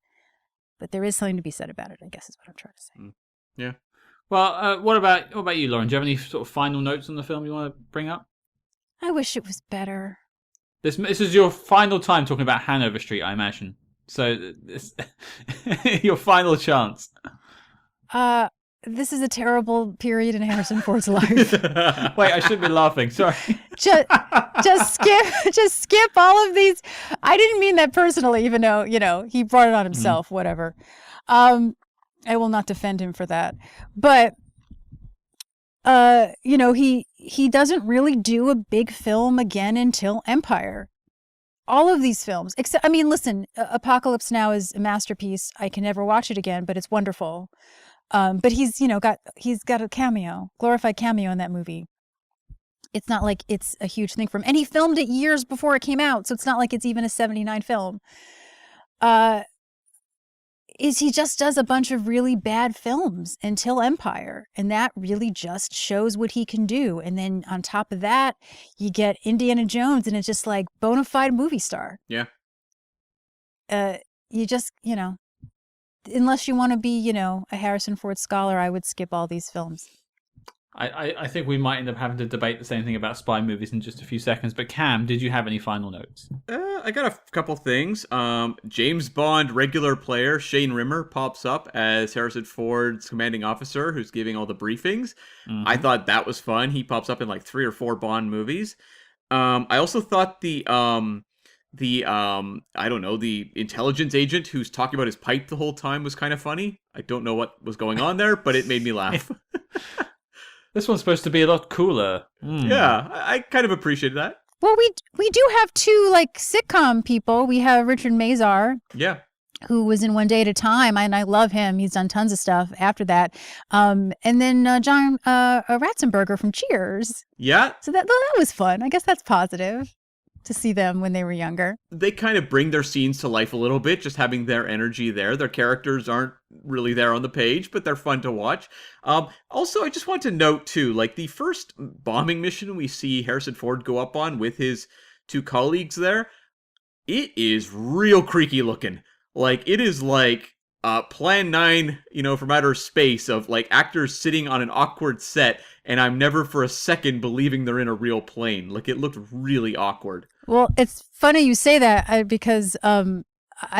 but there is something to be said about it, I guess is what I'm trying to say. Yeah. Well, what about you, Lauren? Do you have any sort of final notes on the film you want to bring up? I wish it was better. This is your final time talking about Hanover Street, I imagine. So, this, your final chance. This is a terrible period in Harrison Ford's life. Wait, I shouldn't be laughing. Sorry. Just skip all of these. I didn't mean that personally, even though, he brought it on himself, whatever. I will not defend him for that. But, he doesn't really do a big film again until Empire. All of these films, except, listen, Apocalypse Now is a masterpiece. I can never watch it again, but it's wonderful. But he's got a glorified cameo in that movie. It's not like it's a huge thing for him. And he filmed it years before it came out, so it's not like it's even a 79 film. He just does a bunch of really bad films until Empire, and that really just shows what he can do. And then on top of that, you get Indiana Jones, and it's just like bona fide movie star. Yeah. You just, unless you want to be, a Harrison Ford scholar, I would skip all these films. I think we might end up having to debate the same thing about spy movies in just a few seconds. But Cam, did you have any final notes? I got a couple things. James Bond regular player Shane Rimmer pops up as Harrison Ford's commanding officer who's giving all the briefings. Mm-hmm. I thought that was fun. He pops up in like 3 or 4 Bond movies. I also thought the intelligence agent who's talking about his pipe the whole time was kind of funny. I don't know what was going on there, but it made me laugh. This one's supposed to be a lot cooler. Yeah, I kind of appreciated that. Well, we do have 2 like sitcom people. We have Richard Mazar. Yeah. Who was in One Day at a Time, and I love him. He's done tons of stuff after that. And then John Ratzenberger from Cheers. Yeah. So that was fun. I guess that's positive to see them when they were younger. They kind of bring their scenes to life a little bit, just having their energy there. Their characters aren't really there on the page, but they're fun to watch. Also, I just want to note, too, like the first bombing mission we see Harrison Ford go up on with his 2 colleagues there, it is real creaky looking. Like, it is like Plan 9, from outer space, of like actors sitting on an awkward set, and I'm never for a second believing they're in a real plane. Like, it looked really awkward. Well, it's funny you say that because I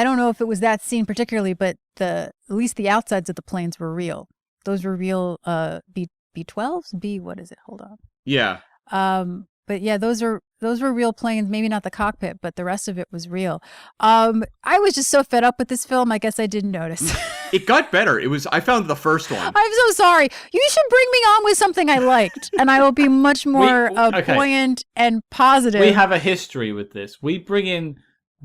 don't know if it was that scene particularly, but at least the outsides of the planes were real. Those were real B-12s? What is it? Hold on. Yeah. But yeah, those were real planes. Maybe not the cockpit, but the rest of it was real. I was just so fed up with this film. I guess I didn't notice. It got better. I found the first one. I'm so sorry. You should bring me on with something I liked, and I will be much more buoyant and positive. We have a history with this. We bring in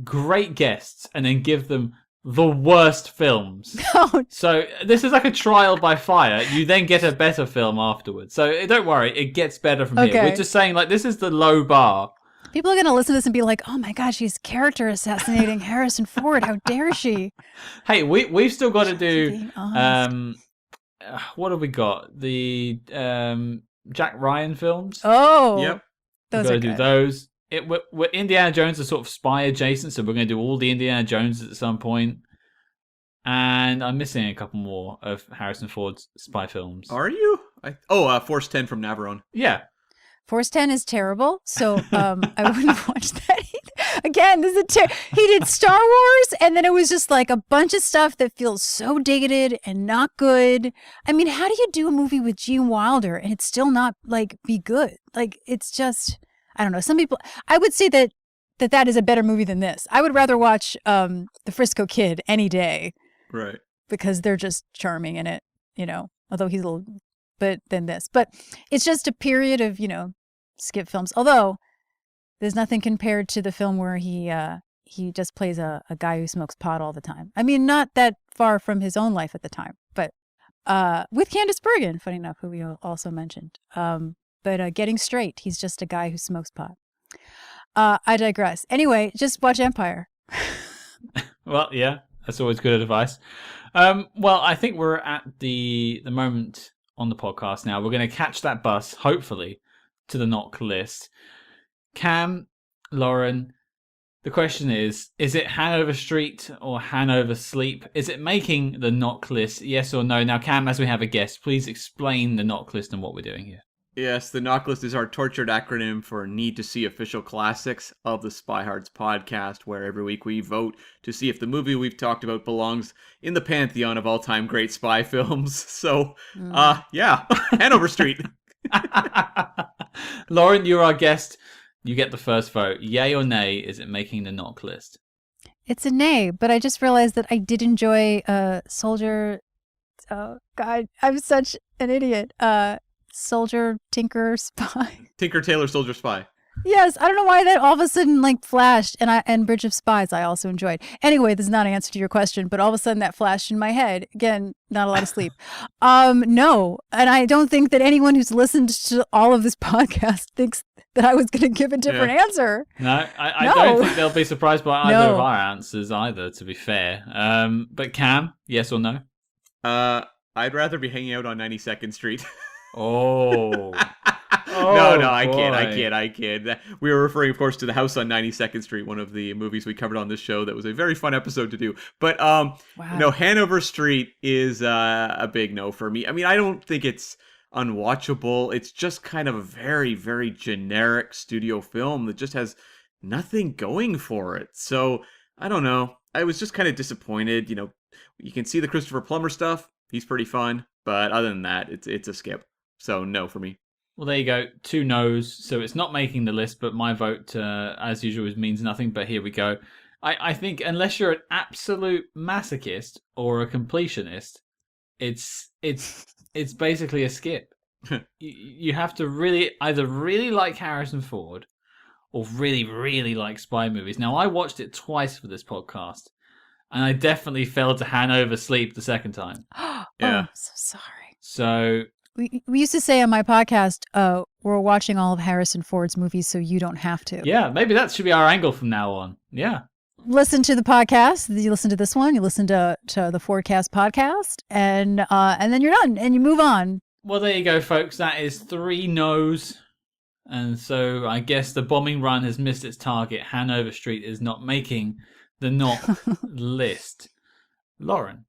great guests and then give them the worst films. No. So this is like a trial by fire. You then get a better film afterwards. So don't worry, it gets better from here. We're just saying, like, this is the low bar. People are going to listen to this and be like, oh my God, she's character assassinating Harrison Ford. How dare she? Hey, we've still got to do, what have we got? The Jack Ryan films. Oh. Yep. We've got to do those. We're Indiana Jones is sort of spy adjacent, so we're going to do all the Indiana Joneses at some point. And I'm missing a couple more of Harrison Ford's spy films. Are you? Force 10 from Navarone. Yeah. Force 10 is terrible, so I wouldn't watch that either. Again, this is he did Star Wars, and then it was just like a bunch of stuff that feels so dated and not good. I mean, how do you do a movie with Gene Wilder and it's still not, like, be good? Like, it's just, I don't know. Some people, I would say that is a better movie than this. I would rather watch The Frisco Kid any day. Right. Because they're just charming in it, although he's a little... than this. But it's just a period of, skip films. Although there's nothing compared to the film where he just plays a guy who smokes pot all the time. I mean, not that far from his own life at the time, but with Candice Bergen, funny enough, who we also mentioned. But Getting Straight, he's just a guy who smokes pot. I digress. Anyway, just watch Empire. Well, yeah, that's always good advice. Well, I think we're at the moment on the podcast now. We're going to catch that bus, hopefully, to the knock list. Cam, Lauren, the question is it Hanover Street or Hanover Sleep? Is it making the knock list, yes or no? Now, Cam, as we have a guest, please explain the knock list and what we're doing here. Yes, the knock list is our tortured acronym for Need to See Official Classics of the Spy Hards podcast, where every week we vote to see if the movie we've talked about belongs in the pantheon of all-time great spy films. So, yeah, Hanover Street. Lauren, you're our guest. You get the first vote. Yay or nay, is it making the knock list? It's a nay, but I just realized that I did enjoy Soldier. Oh, God, I'm such an idiot. Soldier, Tinker, Spy. Tinker, Tailor, Soldier, Spy. Yes, I don't know why that all of a sudden like flashed, and Bridge of Spies I also enjoyed. Anyway, this is not an answer to your question, but all of a sudden that flashed in my head. Again, not a lot of sleep. No, and I don't think that anyone who's listened to all of this podcast thinks that I was going to give a different answer. No, I No. don't think they'll be surprised by either No. of our answers either, to be fair. But Cam, yes or no? I'd rather be hanging out on 92nd Street. Oh. No, I boy. kid. We were referring, of course, to The House on 92nd Street, one of the movies we covered on this show that was a very fun episode to do. But, Wow. no, Hanover Street is a big no for me. I mean, I don't think it's unwatchable. It's just kind of a very, very generic studio film that just has nothing going for it. So, I don't know. I was just kind of disappointed. You know, you can see the Christopher Plummer stuff. He's pretty fun. But other than that, it's a skip. So, no for me. Well, there you go. 2 no's. So it's not making the list, but my vote, as usual, means nothing. But here we go. I think unless you're an absolute masochist or a completionist, it's basically a skip. You have to either really like Harrison Ford or really, really like spy movies. Now, I watched it twice for this podcast, and I definitely fell to Hanover sleep the second time. Oh, Yeah. I'm so sorry. So We used to say on my podcast, we're watching all of Harrison Ford's movies so you don't have to. yeah, maybe that should be our angle from now on. Yeah. Listen to the podcast. You listen to this one. You listen to the Fordcast podcast, and then you're done, and you move on. Well, there you go, folks. That is 3 no's. And so I guess the bombing run has missed its target. Hanover Street is not making the knock list. Lauren,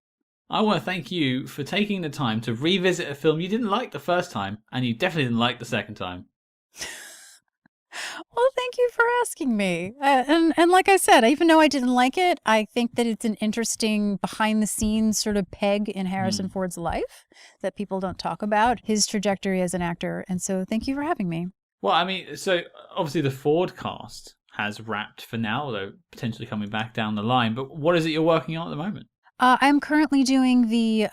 I want to thank you for taking the time to revisit a film you didn't like the first time, and you definitely didn't like the second time. Well, thank you for asking me. And like I said, even though I didn't like it, I think that it's an interesting behind-the-scenes sort of peg in Harrison Ford's life that people don't talk about, his trajectory as an actor. And so thank you for having me. Well, I mean, so obviously the Fordcast has wrapped for now, although potentially coming back down the line. But what is it you're working on at the moment? I'm currently doing the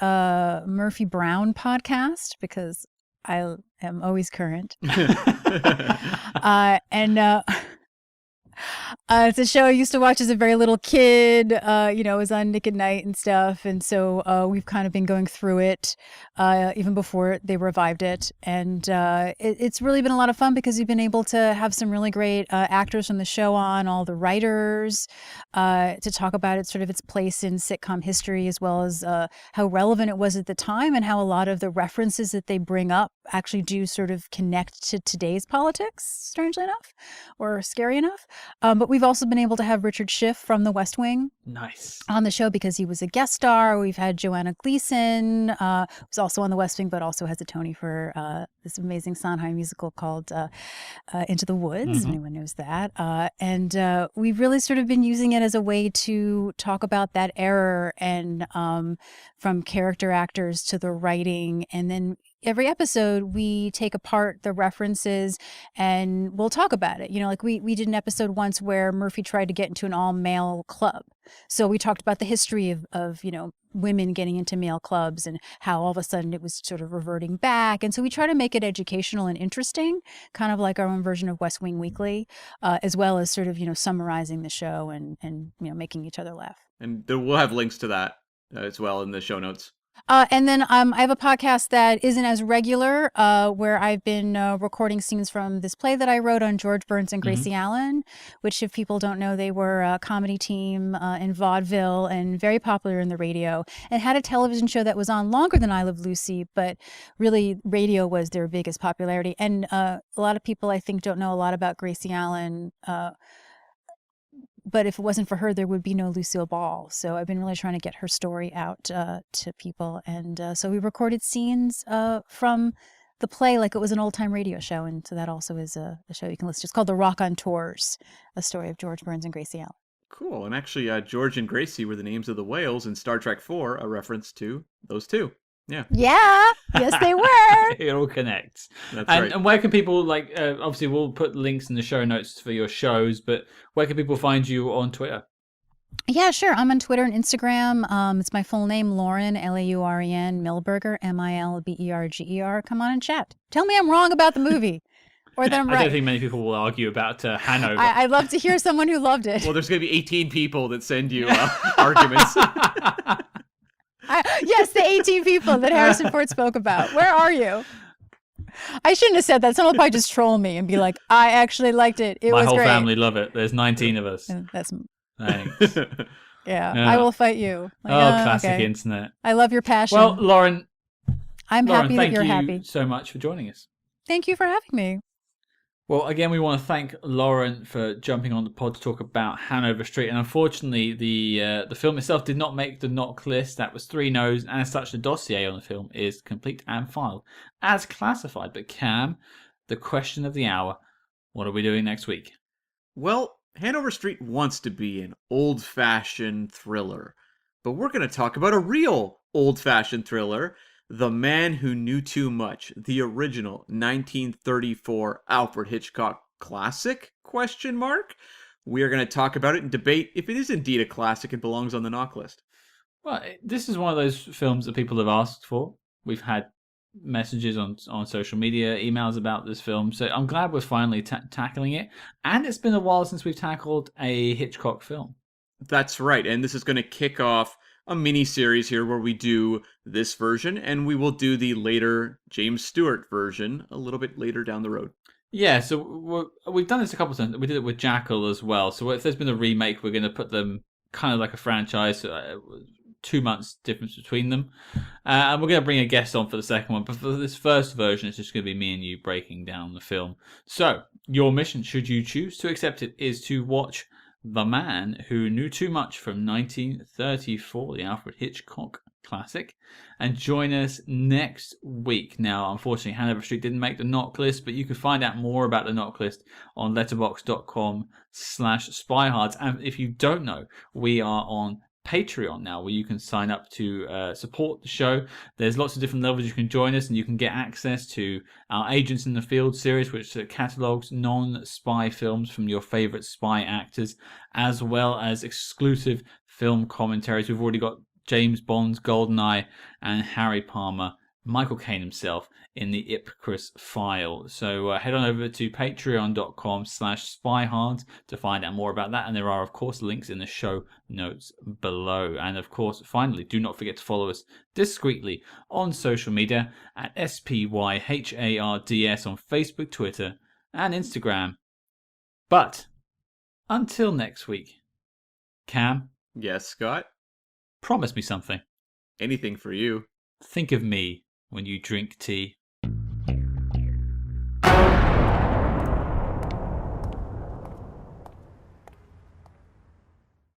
Murphy Brown podcast because I am always current. It's a show I used to watch as a very little kid. It was on Nick at Night and stuff. And so we've kind of been going through it even before they revived it. And it's really been a lot of fun because we've been able to have some really great actors from the show on, all the writers, to talk about it, sort of its place in sitcom history, as well as how relevant it was at the time and how a lot of the references that they bring up actually do sort of connect to today's politics, strangely enough, or scary enough. But we've also been able to have Richard Schiff from The West Wing Nice. on the show because he was a guest star. We've had Joanna Gleason, who's also on The West Wing, but also has a Tony for this amazing Sondheim musical called Into the Woods, if anyone knows that. And we've really sort of been using it as a way to talk about that era and from character actors to the writing. And then every episode, we take apart the references and we'll talk about it. Like we did an episode once where Murphy tried to get into an all-male club. So we talked about the history of women getting into male clubs and how all of a sudden it was sort of reverting back. And so we try to make it educational and interesting, kind of like our own version of West Wing Weekly, as well as sort of, summarizing the show and making each other laugh. And we'll have links to that as well in the show notes. And then I have a podcast that isn't as regular, where I've been recording scenes from this play that I wrote on George Burns and Gracie Allen, which, if people don't know, they were a comedy team in vaudeville and very popular in the radio, and had a television show that was on longer than I Love Lucy, but really radio was their biggest popularity. And a lot of people, I think, don't know a lot about Gracie Allen. But if it wasn't for her, there would be no Lucille Ball. So I've been really trying to get her story out to people. And so we recorded scenes from the play like it was an old-time radio show, and so that also is a show you can listen to. It's called The Rock on Tours, a story of George Burns and Gracie Allen. Cool. And actually, George and Gracie were the names of the whales in Star Trek 4, a reference to those two. Yeah. Yeah. Yes, they were. It all connects. That's and, right. and where can people, obviously we'll put links in the show notes for your shows, but where can people find you on Twitter? Yeah, sure. I'm on Twitter and Instagram. It's my full name, Lauren, Lauren, Milberger, Milberger. Come on and chat. Tell me I'm wrong about the movie. Or that I'm right. I don't think many people will argue about Hanover. I'd love to hear someone who loved it. Well, there's going to be 18 people that send you arguments. Yes, the 18 people that Harrison Ford spoke about. Where are you? I shouldn't have said that. Someone will probably just troll me and be like, I actually liked it. It was My whole great. family love it. There's 19 of us. That's Thanks. yeah. Yeah. I will fight you. Like, Classic okay. internet. I love your passion. Well, Lauren, I'm happy that thank you're you happy. so much for joining us. Thank you for having me. Well, again, we want to thank Lauren for jumping on the pod to talk about Hanover Street. And unfortunately, the film itself did not make the knock list. That was 3 no's, and as such, the dossier on the film is complete and filed as classified. But Cam, the question of the hour, what are we doing next week? Well, Hanover Street wants to be an old-fashioned thriller, but we're going to talk about a real old-fashioned thriller, The Man Who Knew Too Much, the original 1934 Alfred Hitchcock classic, ? We are going to talk about it and debate if it is indeed a classic and belongs on the knock list. Well, this is one of those films that people have asked for. We've had messages on social media, emails about this film, so I'm glad we're finally tackling it. And it's been a while since we've tackled a Hitchcock film. That's right, and this is going to kick off a mini-series here where we do this version, and we will do the later James Stewart version a little bit later down the road. Yeah, so we've done this a couple of times. We did it with Jackal as well. So if there's been a remake, we're going to put them kind of like a franchise, 2 months difference between them. And we're going to bring a guest on for the second one. But for this first version, it's just going to be me and you breaking down the film. So your mission, should you choose to accept it, is to watch The Man Who Knew Too Much from 1934, the Alfred Hitchcock classic, and join us next week. Now, unfortunately, Hanover Street didn't make the knock list, but you can find out more about the knock list on letterboxd.com/spyhards. And if you don't know, we are on Patreon now, where you can sign up to support the show. There's lots of different levels you can join us, and you can get access to our Agents in the Field series, which catalogues non-spy films from your favorite spy actors, as well as exclusive film commentaries. We've already got James Bond's GoldenEye and Harry Palmer, Michael Caine himself, in the Ipcris file. So head on over to patreon.com/spyhards to find out more about that. And there are, of course, links in the show notes below. And of course, finally, do not forget to follow us discreetly on social media at SPYHARDS on Facebook, Twitter, and Instagram. But until next week, Cam, Yes, Scott? promise me something. Anything for you. Think of me when you drink tea.